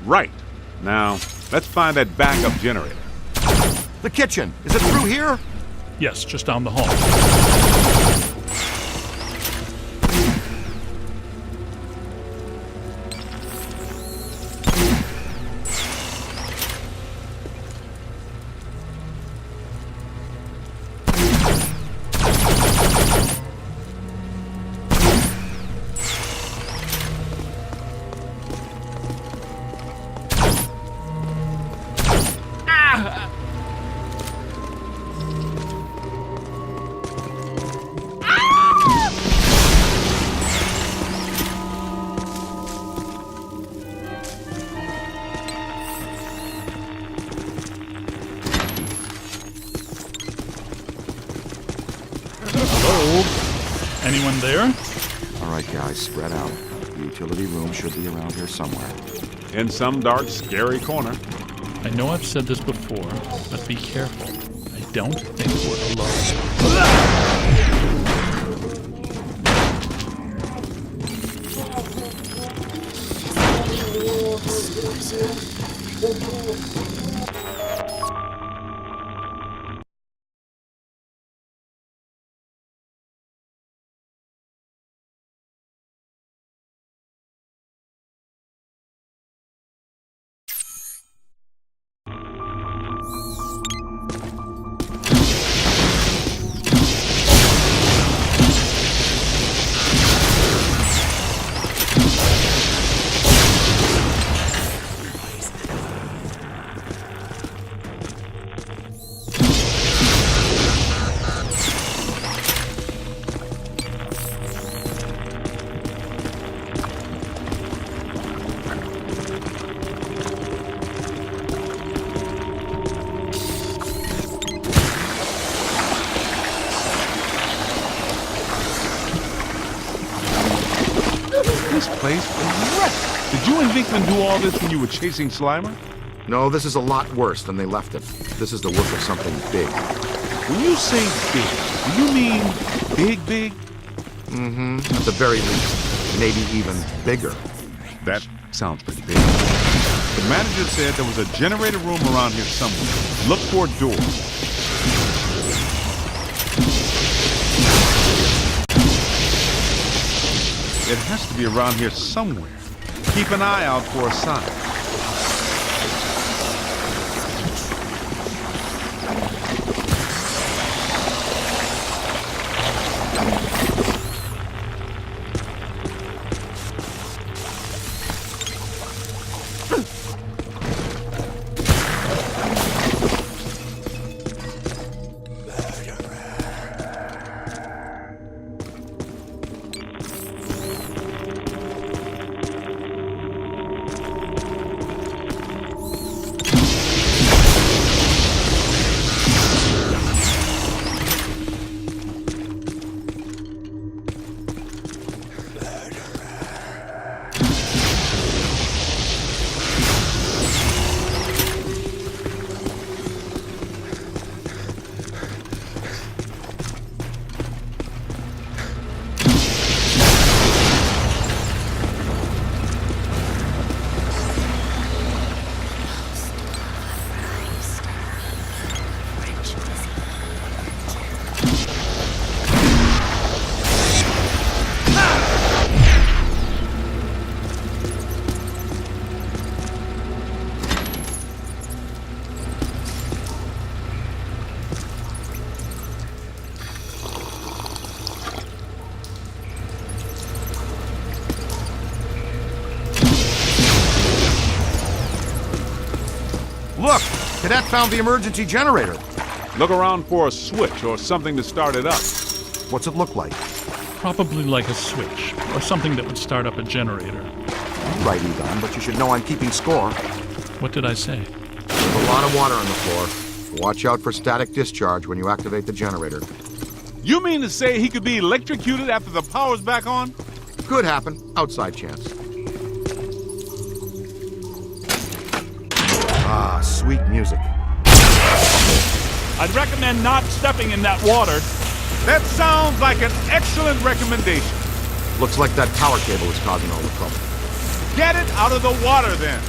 Speaker 1: Right. Now, let's find that backup generator.
Speaker 6: The kitchen. Is it through here?
Speaker 7: Yes, just down the hall. Anyone there?
Speaker 6: All right, guys, spread out. The utility room should be around here somewhere.
Speaker 1: In some dark, scary corner.
Speaker 7: I know I've said this before, but be careful. I don't think we're alone.
Speaker 1: This place is wrecked. Did you and Vinkman do all this when you were chasing Slimer?
Speaker 6: No, this is a lot worse than they left it. This is the work of something big.
Speaker 1: When you say big, do you mean big?
Speaker 6: Mm-hmm. At the very least. Maybe even bigger.
Speaker 1: That sounds pretty big. The manager said there was a generator room around here somewhere. Look for a door. It has to be around here somewhere. Keep an eye out for a sign.
Speaker 6: Look! Cadet found the emergency generator.
Speaker 1: Look around for a switch or something to start it up.
Speaker 6: What's it look like?
Speaker 7: Probably like a switch, or something that would start up a generator.
Speaker 6: Right, Egon, but you should know I'm keeping score.
Speaker 7: What did I say?
Speaker 6: There's a lot of water on the floor. Watch out for static discharge when you activate the generator.
Speaker 1: You mean to say he could be electrocuted after the power's back on?
Speaker 6: Could happen. Outside chance. Ah, sweet music.
Speaker 7: I'd recommend not stepping in that water.
Speaker 1: That sounds like an excellent recommendation.
Speaker 6: Looks like that power cable is causing all the trouble.
Speaker 1: Get it out of the water then.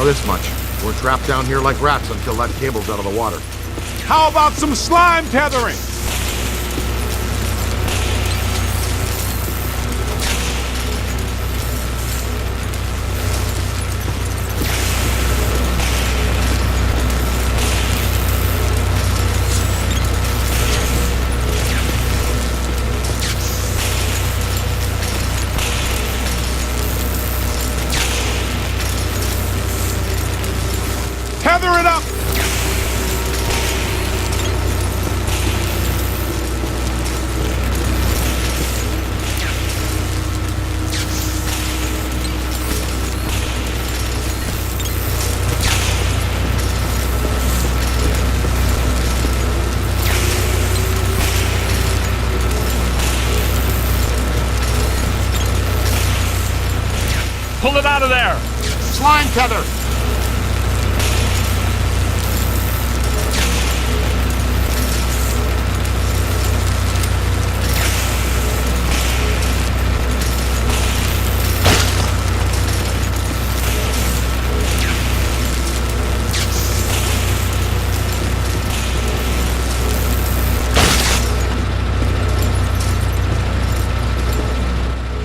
Speaker 6: know this much. We're trapped down here like rats until that cable's out of the water.
Speaker 1: How about some slime tethering? Tether it up!
Speaker 7: Pull it out of there!
Speaker 6: Slime tether!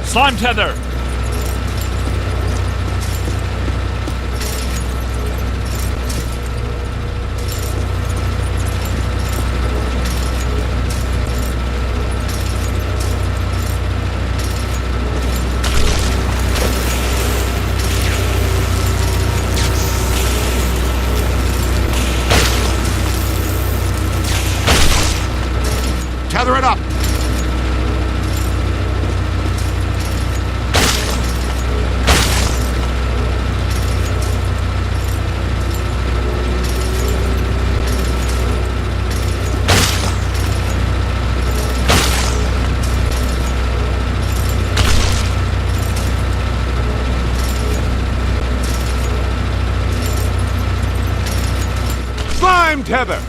Speaker 7: Slime tether!
Speaker 6: Tether it up!
Speaker 1: Slime tether!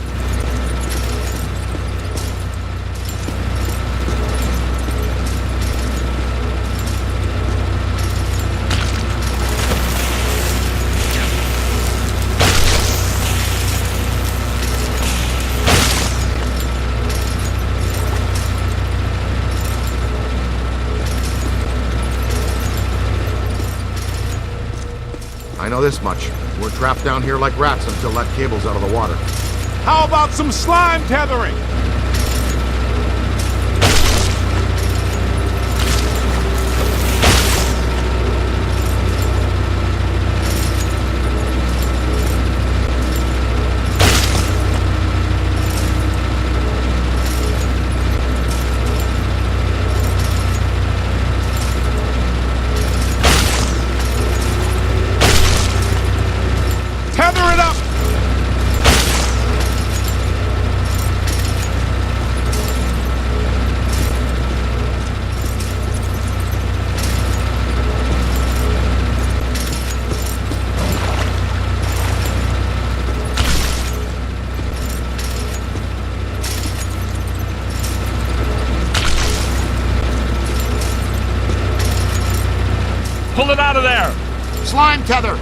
Speaker 6: I know this much. We're trapped down here like rats until that cable's out of the water.
Speaker 1: How about some slime tethering? Tether it up!
Speaker 7: Pull it out of there!
Speaker 6: Slime tether!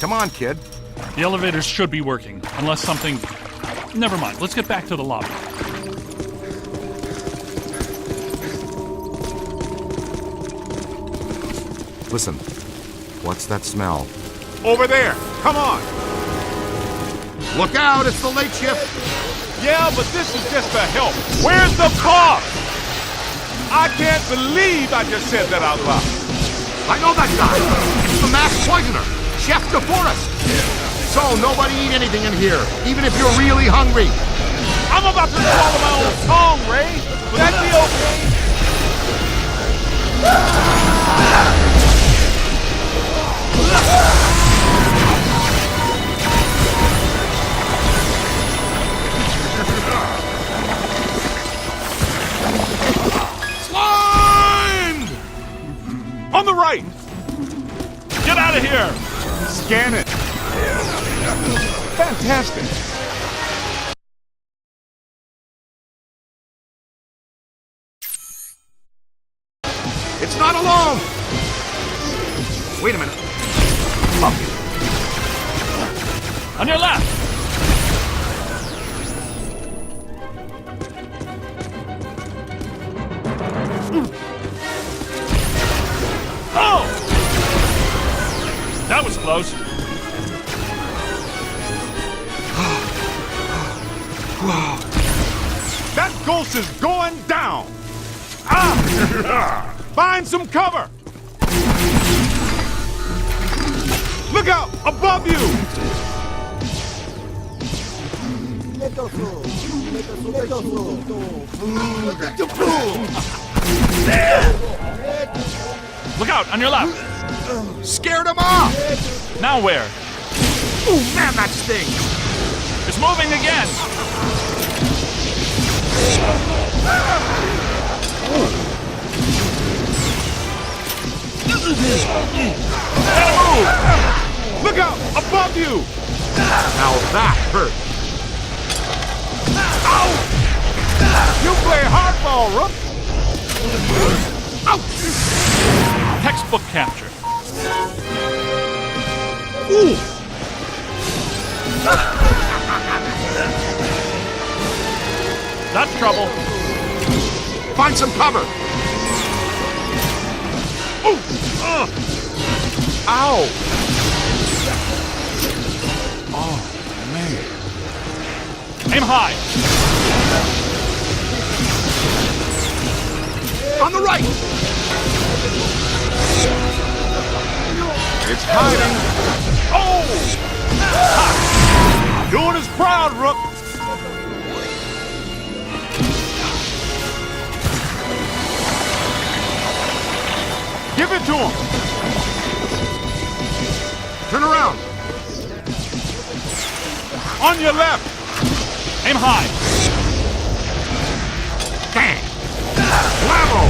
Speaker 6: Come on, kid.
Speaker 7: The elevators should be working, unless something... Never mind, let's get back to the lobby.
Speaker 6: Listen, what's that smell?
Speaker 1: Over there! Come on!
Speaker 6: Look out, it's the late shift!
Speaker 1: Yeah, but this is just a help. Where's the car? I can't believe I just said that out loud.
Speaker 6: I know that guy! It's the masked poisoner! Chef DeForest! So, nobody eat anything in here, even if you're really hungry.
Speaker 1: I'm about to swallow my own tongue, Ray. Will that be okay?
Speaker 6: Slime!
Speaker 1: On the right!
Speaker 7: Get out of here!
Speaker 1: Scan it. Fantastic!
Speaker 10: It's not alone! Wait a minute. Fuck it.
Speaker 7: On your left! Oh! That was close.
Speaker 1: That ghost is going down! Ah! Find some cover! Look out! Above you!
Speaker 7: Look out, on your left!
Speaker 10: Scared him off!
Speaker 7: Now where?
Speaker 10: Ooh, man, that stings!
Speaker 7: It's moving again!
Speaker 1: Gotta move! Look out! Above you!
Speaker 10: Now that hurt!
Speaker 1: Ow! You play hardball, Rook!
Speaker 10: Ouch!
Speaker 7: Textbook capture.
Speaker 1: Ooh!
Speaker 7: That's trouble.
Speaker 10: Find some cover!
Speaker 1: Ooh! Ow! Oh, man.
Speaker 7: Aim high.
Speaker 10: On the right!
Speaker 1: It's hiding. Oh! Ha! Doing us proud, Rook. Give it to him.
Speaker 10: Turn around.
Speaker 1: On your left.
Speaker 7: Aim high.
Speaker 10: Bang! Bravo!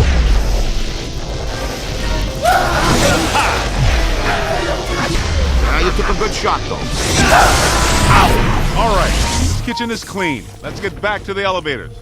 Speaker 10: You took a good shot, though.
Speaker 1: Ow! All right, this kitchen is clean. Let's get back to the elevators.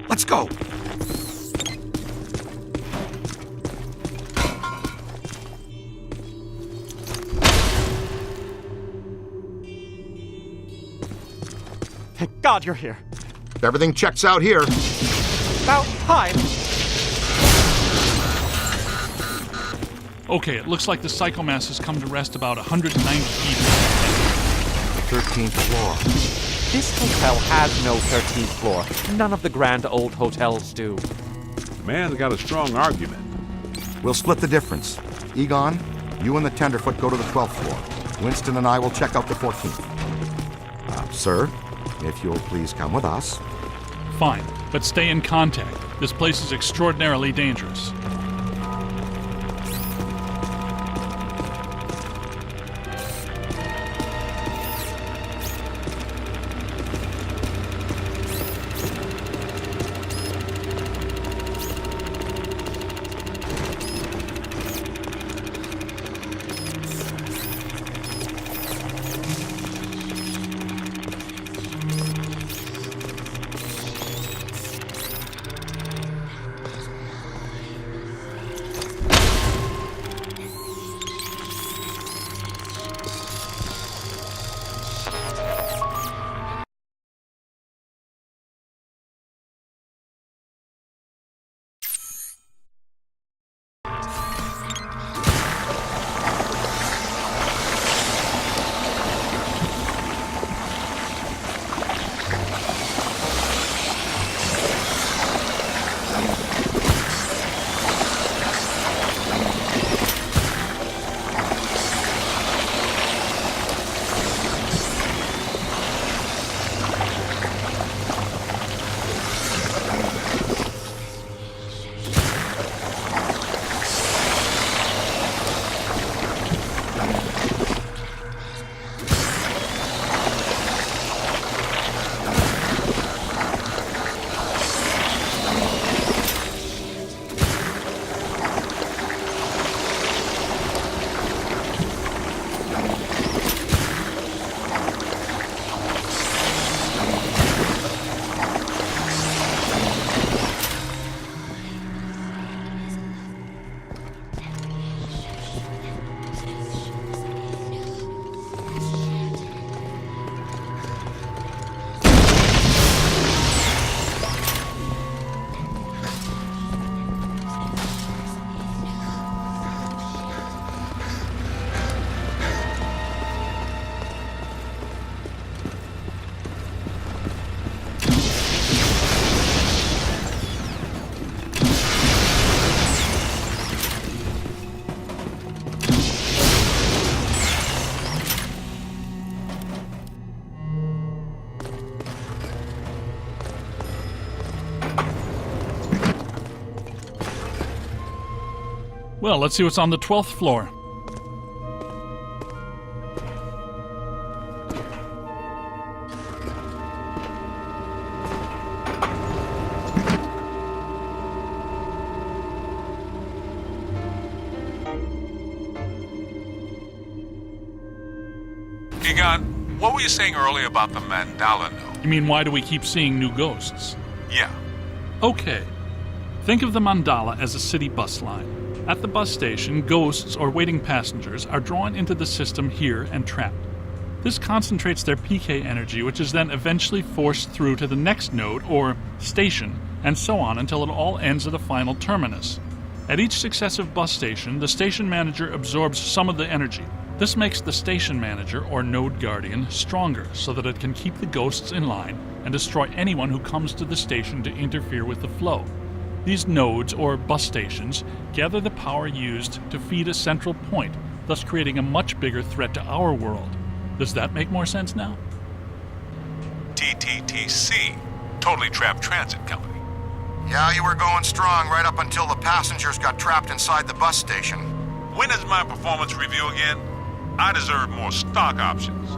Speaker 10: Let's go!
Speaker 18: Thank God you're here.
Speaker 10: Everything checks out here.
Speaker 18: About time.
Speaker 7: Okay, it looks like the psychomass has come to rest about 190 feet.
Speaker 10: 13th floor.
Speaker 18: This hotel has no 13th floor. None of the grand old hotels do.
Speaker 1: The man's got a strong argument.
Speaker 10: We'll split the difference. Egon, you and the Tenderfoot go to the 12th floor. Winston and I will check out the 14th. Sir, if you'll please come with us.
Speaker 7: Fine, but stay in contact. This place is extraordinarily dangerous. Well, let's see what's on the 12th floor.
Speaker 1: Egon, what were you saying earlier about the mandala node?
Speaker 7: You mean, why do we keep seeing new ghosts?
Speaker 1: Yeah.
Speaker 7: Okay. Think of the mandala as a city bus line. At the bus station, ghosts or waiting passengers are drawn into the system here and trapped. This concentrates their PK energy, which is then eventually forced through to the next node or station, and so on until it all ends at a final terminus. At each successive bus station, the station manager absorbs some of the energy. This makes the station manager or node guardian stronger so that it can keep the ghosts in line and destroy anyone who comes to the station to interfere with the flow. These nodes, or bus stations, gather the power used to feed a central point, thus creating a much bigger threat to our world. Does that make more sense now?
Speaker 1: TTTC, Totally Trapped Transit Company.
Speaker 3: Yeah, you were going strong right up until the passengers got trapped inside the bus station.
Speaker 1: When is my performance review again? I deserve more stock options.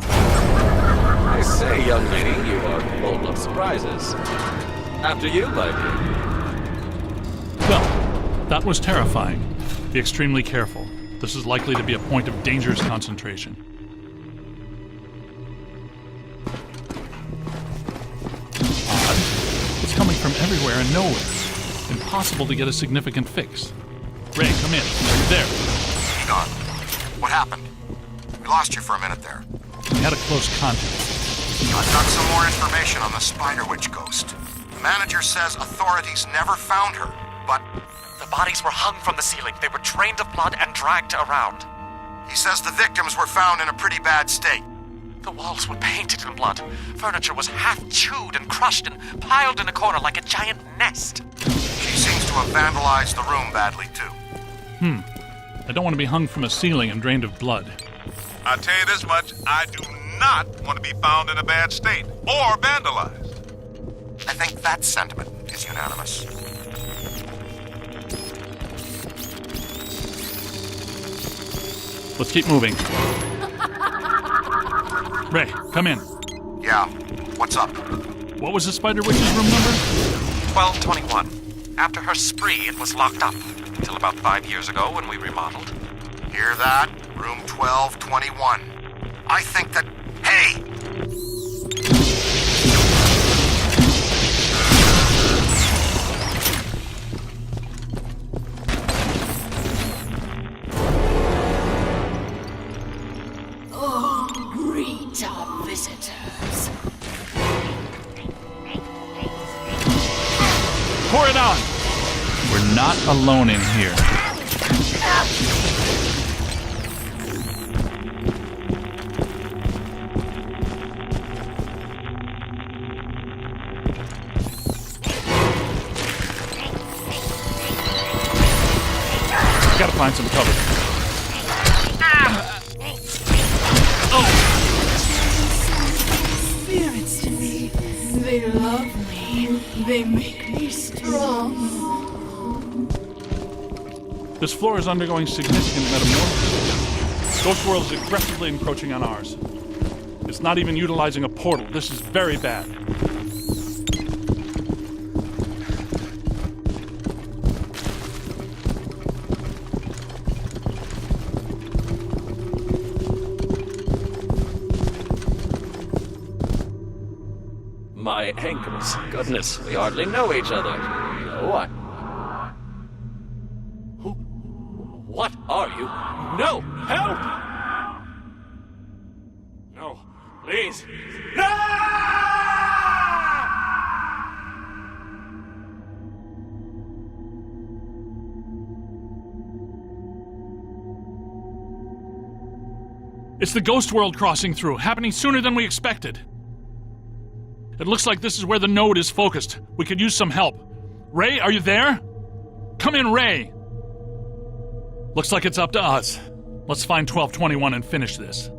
Speaker 19: I say, young lady, you are full of surprises. After you, my dear.
Speaker 7: Well, that was terrifying. Be extremely careful. This is likely to be a point of dangerous concentration. Odd. It's coming from everywhere and nowhere. Impossible to get a significant fix. Ray, come in. There.
Speaker 3: Egon, what happened? We lost you for a minute there.
Speaker 7: We had a close contact.
Speaker 3: I've got some more information on the Spider Witch ghost. The manager says authorities never found her, but...
Speaker 18: The bodies were hung from the ceiling. They were drained of blood and dragged around.
Speaker 3: He says the victims were found in a pretty bad state.
Speaker 18: The walls were painted in blood. Furniture was half chewed and crushed and piled in a corner like a giant nest.
Speaker 3: She seems to have vandalized the room badly, too.
Speaker 7: I don't want to be hung from a ceiling and drained of blood.
Speaker 1: I'll tell you this much, I do not want to be found in a bad state or vandalized.
Speaker 3: I think that sentiment is unanimous.
Speaker 7: Let's keep moving. Ray, come in.
Speaker 3: Yeah, what's up?
Speaker 7: What was the Spider Witch's room number?
Speaker 18: 1221. After her spree, it was locked up. Until about 5 years ago when we remodeled.
Speaker 3: Hear that? Room 1221. I think that... Hey!
Speaker 20: Oh, greet our visitors.
Speaker 7: Pour it on! We're not alone in here. Gotta find some cover.
Speaker 20: Spirits to me. They love me. They make me strong.
Speaker 7: This floor is undergoing significant metamorphosis. Ghost World is aggressively encroaching on ours. It's not even utilizing a portal. This is very bad.
Speaker 19: My ankles. Goodness, we hardly know each other. What? What are you? No! Help! No, please.
Speaker 7: It's the Ghost World crossing through, happening sooner than we expected. It looks like this is where the node is focused. We could use some help. Ray, are you there? Come in, Ray! Looks like it's up to us. Let's find 1221 and finish this.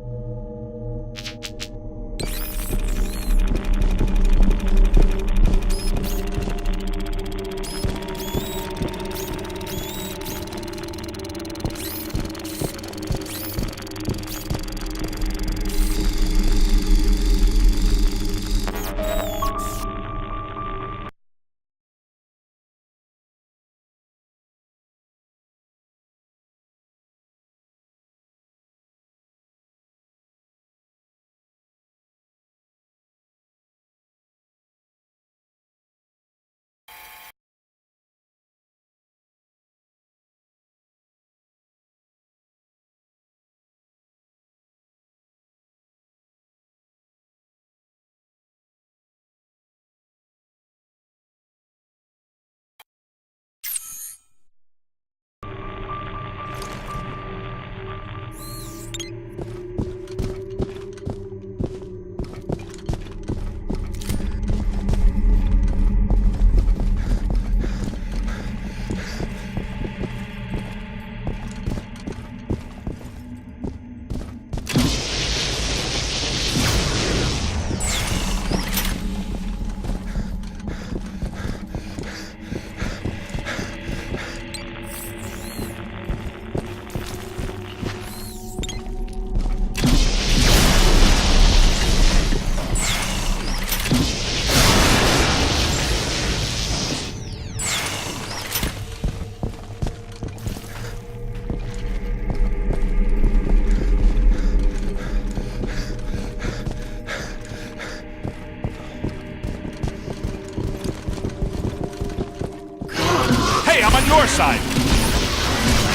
Speaker 7: your side.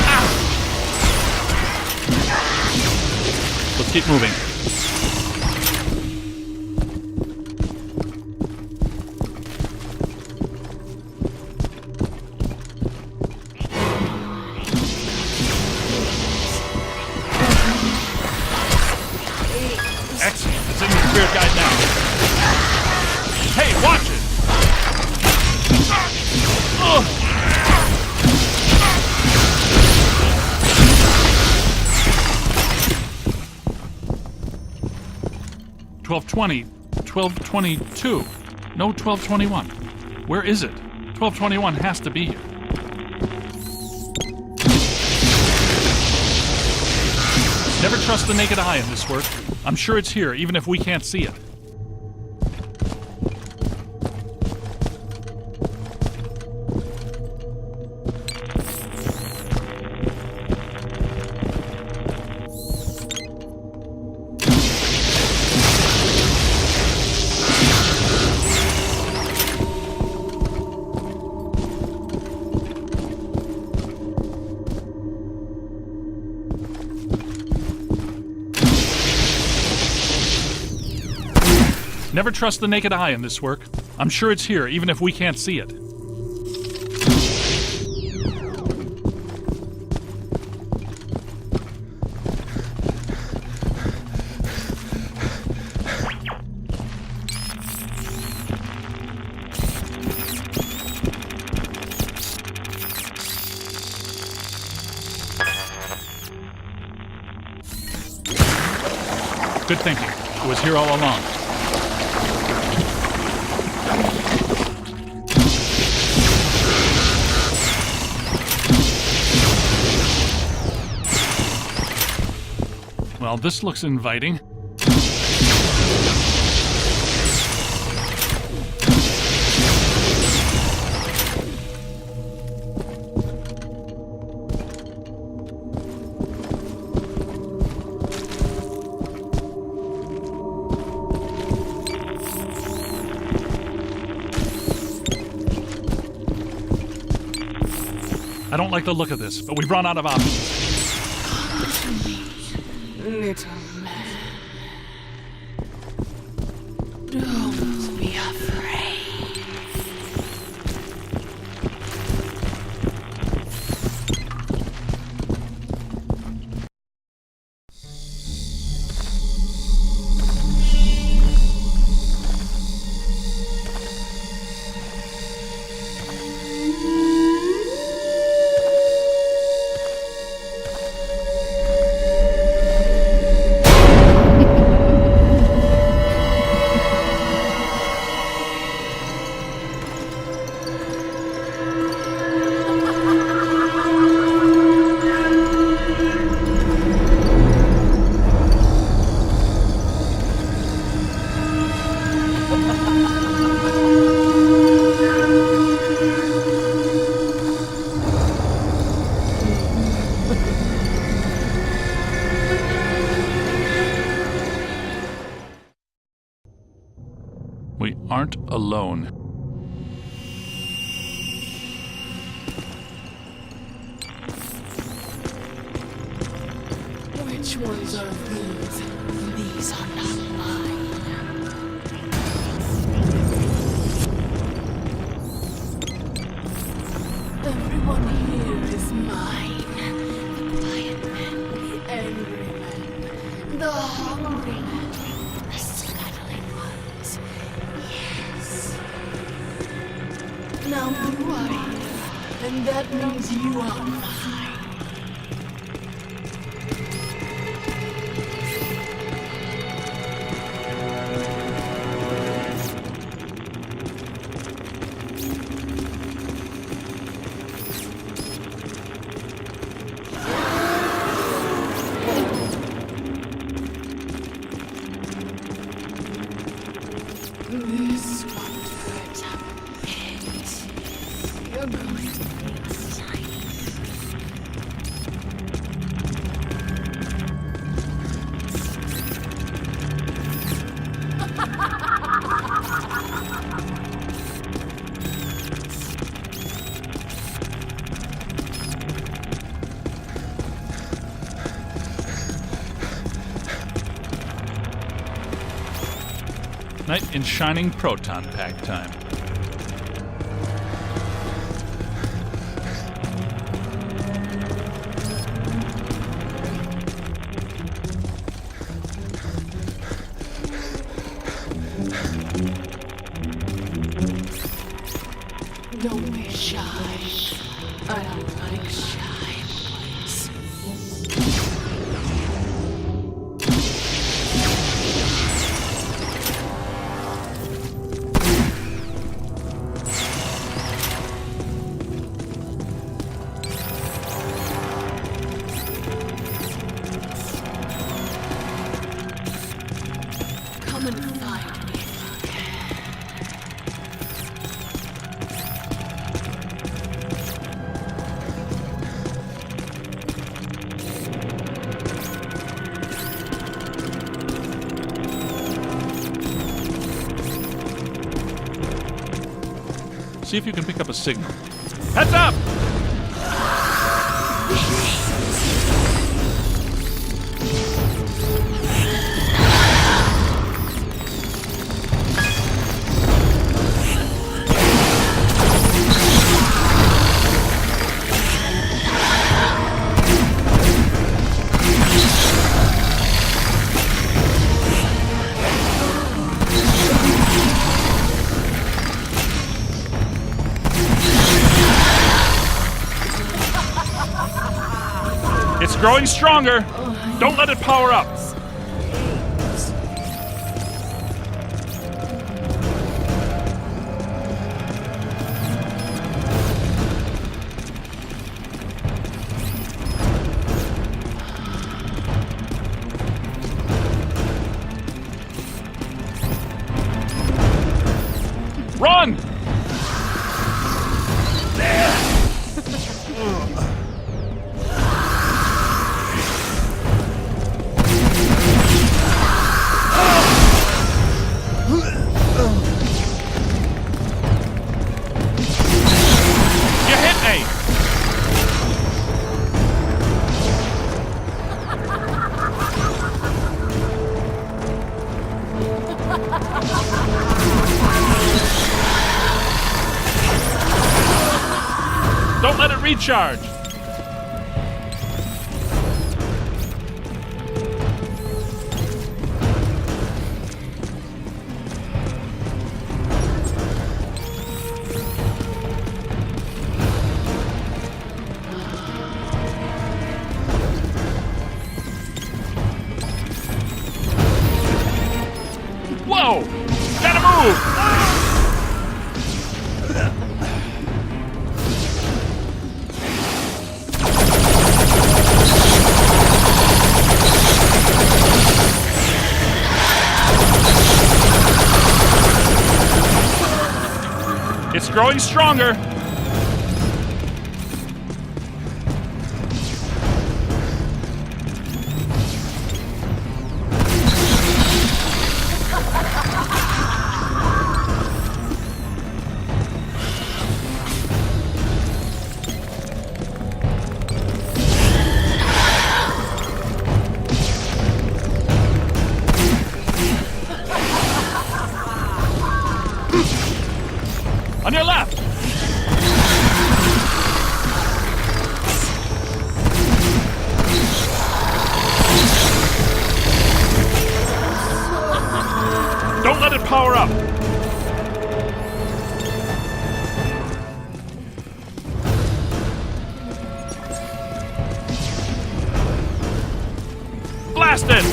Speaker 7: Ow. Let's keep moving. Excellent. It's in your spirit guide now. Hey, watch it! Ugh. 1220, 1222. No 1221. Where is it? 1221 has to be here. Never trust the naked eye in this work. I'm sure it's here, even if we can't see it. Never trust the naked eye in this work. I'm sure it's here, even if we can't see it. Good thinking. It was here all along. Well, this looks inviting. I don't like the look of this, but we've run out of options.
Speaker 20: Little man, don't be afraid. We aren't alone. Which ones are these? These are not mine. Everyone here is mine. The quiet men, the angry men, the hungry men, the scuttling ones. Yes. Now you are here, and that means you are mine. This one hurts a bit. You're going to be excited.
Speaker 7: Knight in shining proton pack time.
Speaker 20: Don't be shy. I don't like shy boys. Come and find me if you can.
Speaker 7: See if you can pick up a signal. Heads up! It's growing stronger. Don't let it power up. Run! You hit me! Don't let it recharge. Whoa! Gotta move! It's growing stronger. On your left! Don't let it power up! Blast it!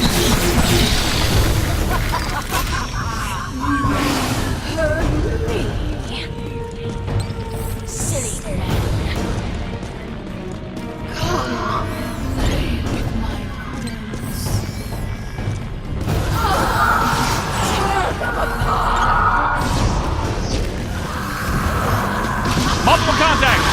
Speaker 20: Silly man. Come, play with my friends. Tear them apart.
Speaker 7: Multiple contacts!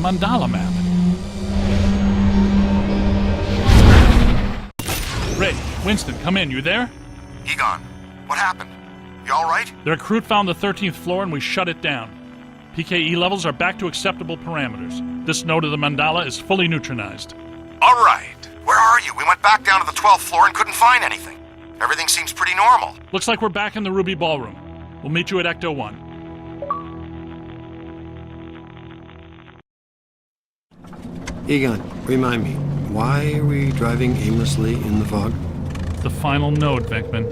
Speaker 7: mandala map. Ray, Winston, come in. You there?
Speaker 3: Egon, what happened? You all right?
Speaker 7: The recruit found the 13th floor and we shut it down. PKE levels are back to acceptable parameters. This node of the mandala is fully neutronized.
Speaker 3: All right. Where are you? We went back down to the 12th floor and couldn't find anything. Everything seems pretty normal.
Speaker 7: Looks like we're back in the Ruby Ballroom. We'll meet you at Ecto 1.
Speaker 4: Egon, remind me, why are we driving aimlessly in the fog?
Speaker 7: The final node, Beckman.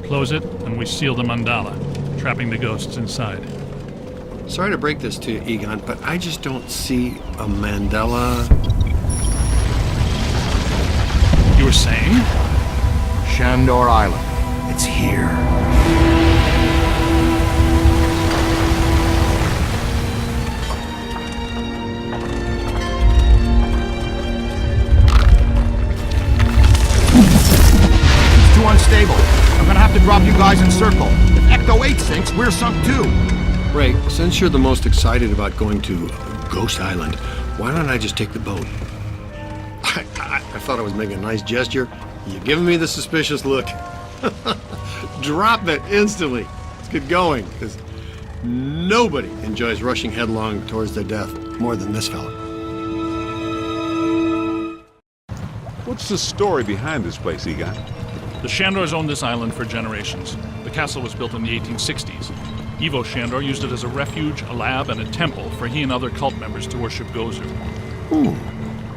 Speaker 7: Close it, and we seal the mandala, trapping the ghosts inside.
Speaker 4: Sorry to break this to you, Egon, but I just don't see a mandala.
Speaker 7: You were saying?
Speaker 6: Shandor Island. It's here. It's too unstable. I'm gonna have to drop you guys in circle. If Ecto 8 sinks, we're sunk too.
Speaker 4: Ray, since you're the most excited about going to Ghost Island, why don't I just take the boat? I thought I was making a nice gesture. You're giving me the suspicious look. Drop it instantly. Let's get going, because nobody enjoys rushing headlong towards their death more than this fella.
Speaker 1: What's the story behind this place, Egon?
Speaker 7: The Shandors owned this island for generations. The castle was built in the 1860s. Ivo Shandor used it as a refuge, a lab, and a temple for he and other cult members to worship Gozer.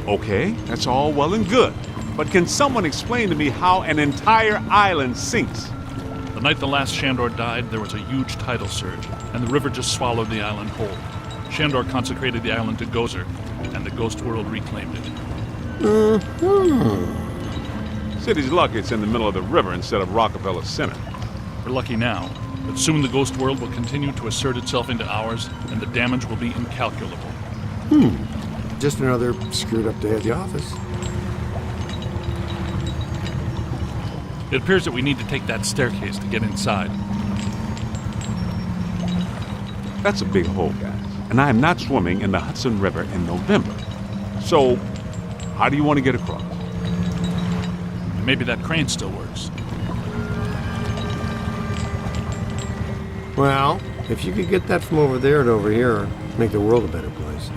Speaker 1: Okay, that's all well and good. But can someone explain to me how an entire island sinks?
Speaker 7: The night the last Shandor died, there was a huge tidal surge, and the river just swallowed the island whole. Shandor consecrated the island to Gozer, and the ghost world reclaimed it.
Speaker 1: City's lucky it's in the middle of the river instead of Rockefeller Center.
Speaker 7: We're lucky now, but soon the ghost world will continue to assert itself into ours, and the damage will be incalculable.
Speaker 4: Just another screwed up day at the office.
Speaker 7: It appears that we need to take that staircase to get inside.
Speaker 1: That's a big hole, guys. And I am not swimming in the Hudson River in November. So, how do you want to get across?
Speaker 7: Maybe that crane still works.
Speaker 4: Well, if you could get that from over there to over here, make the world a better place.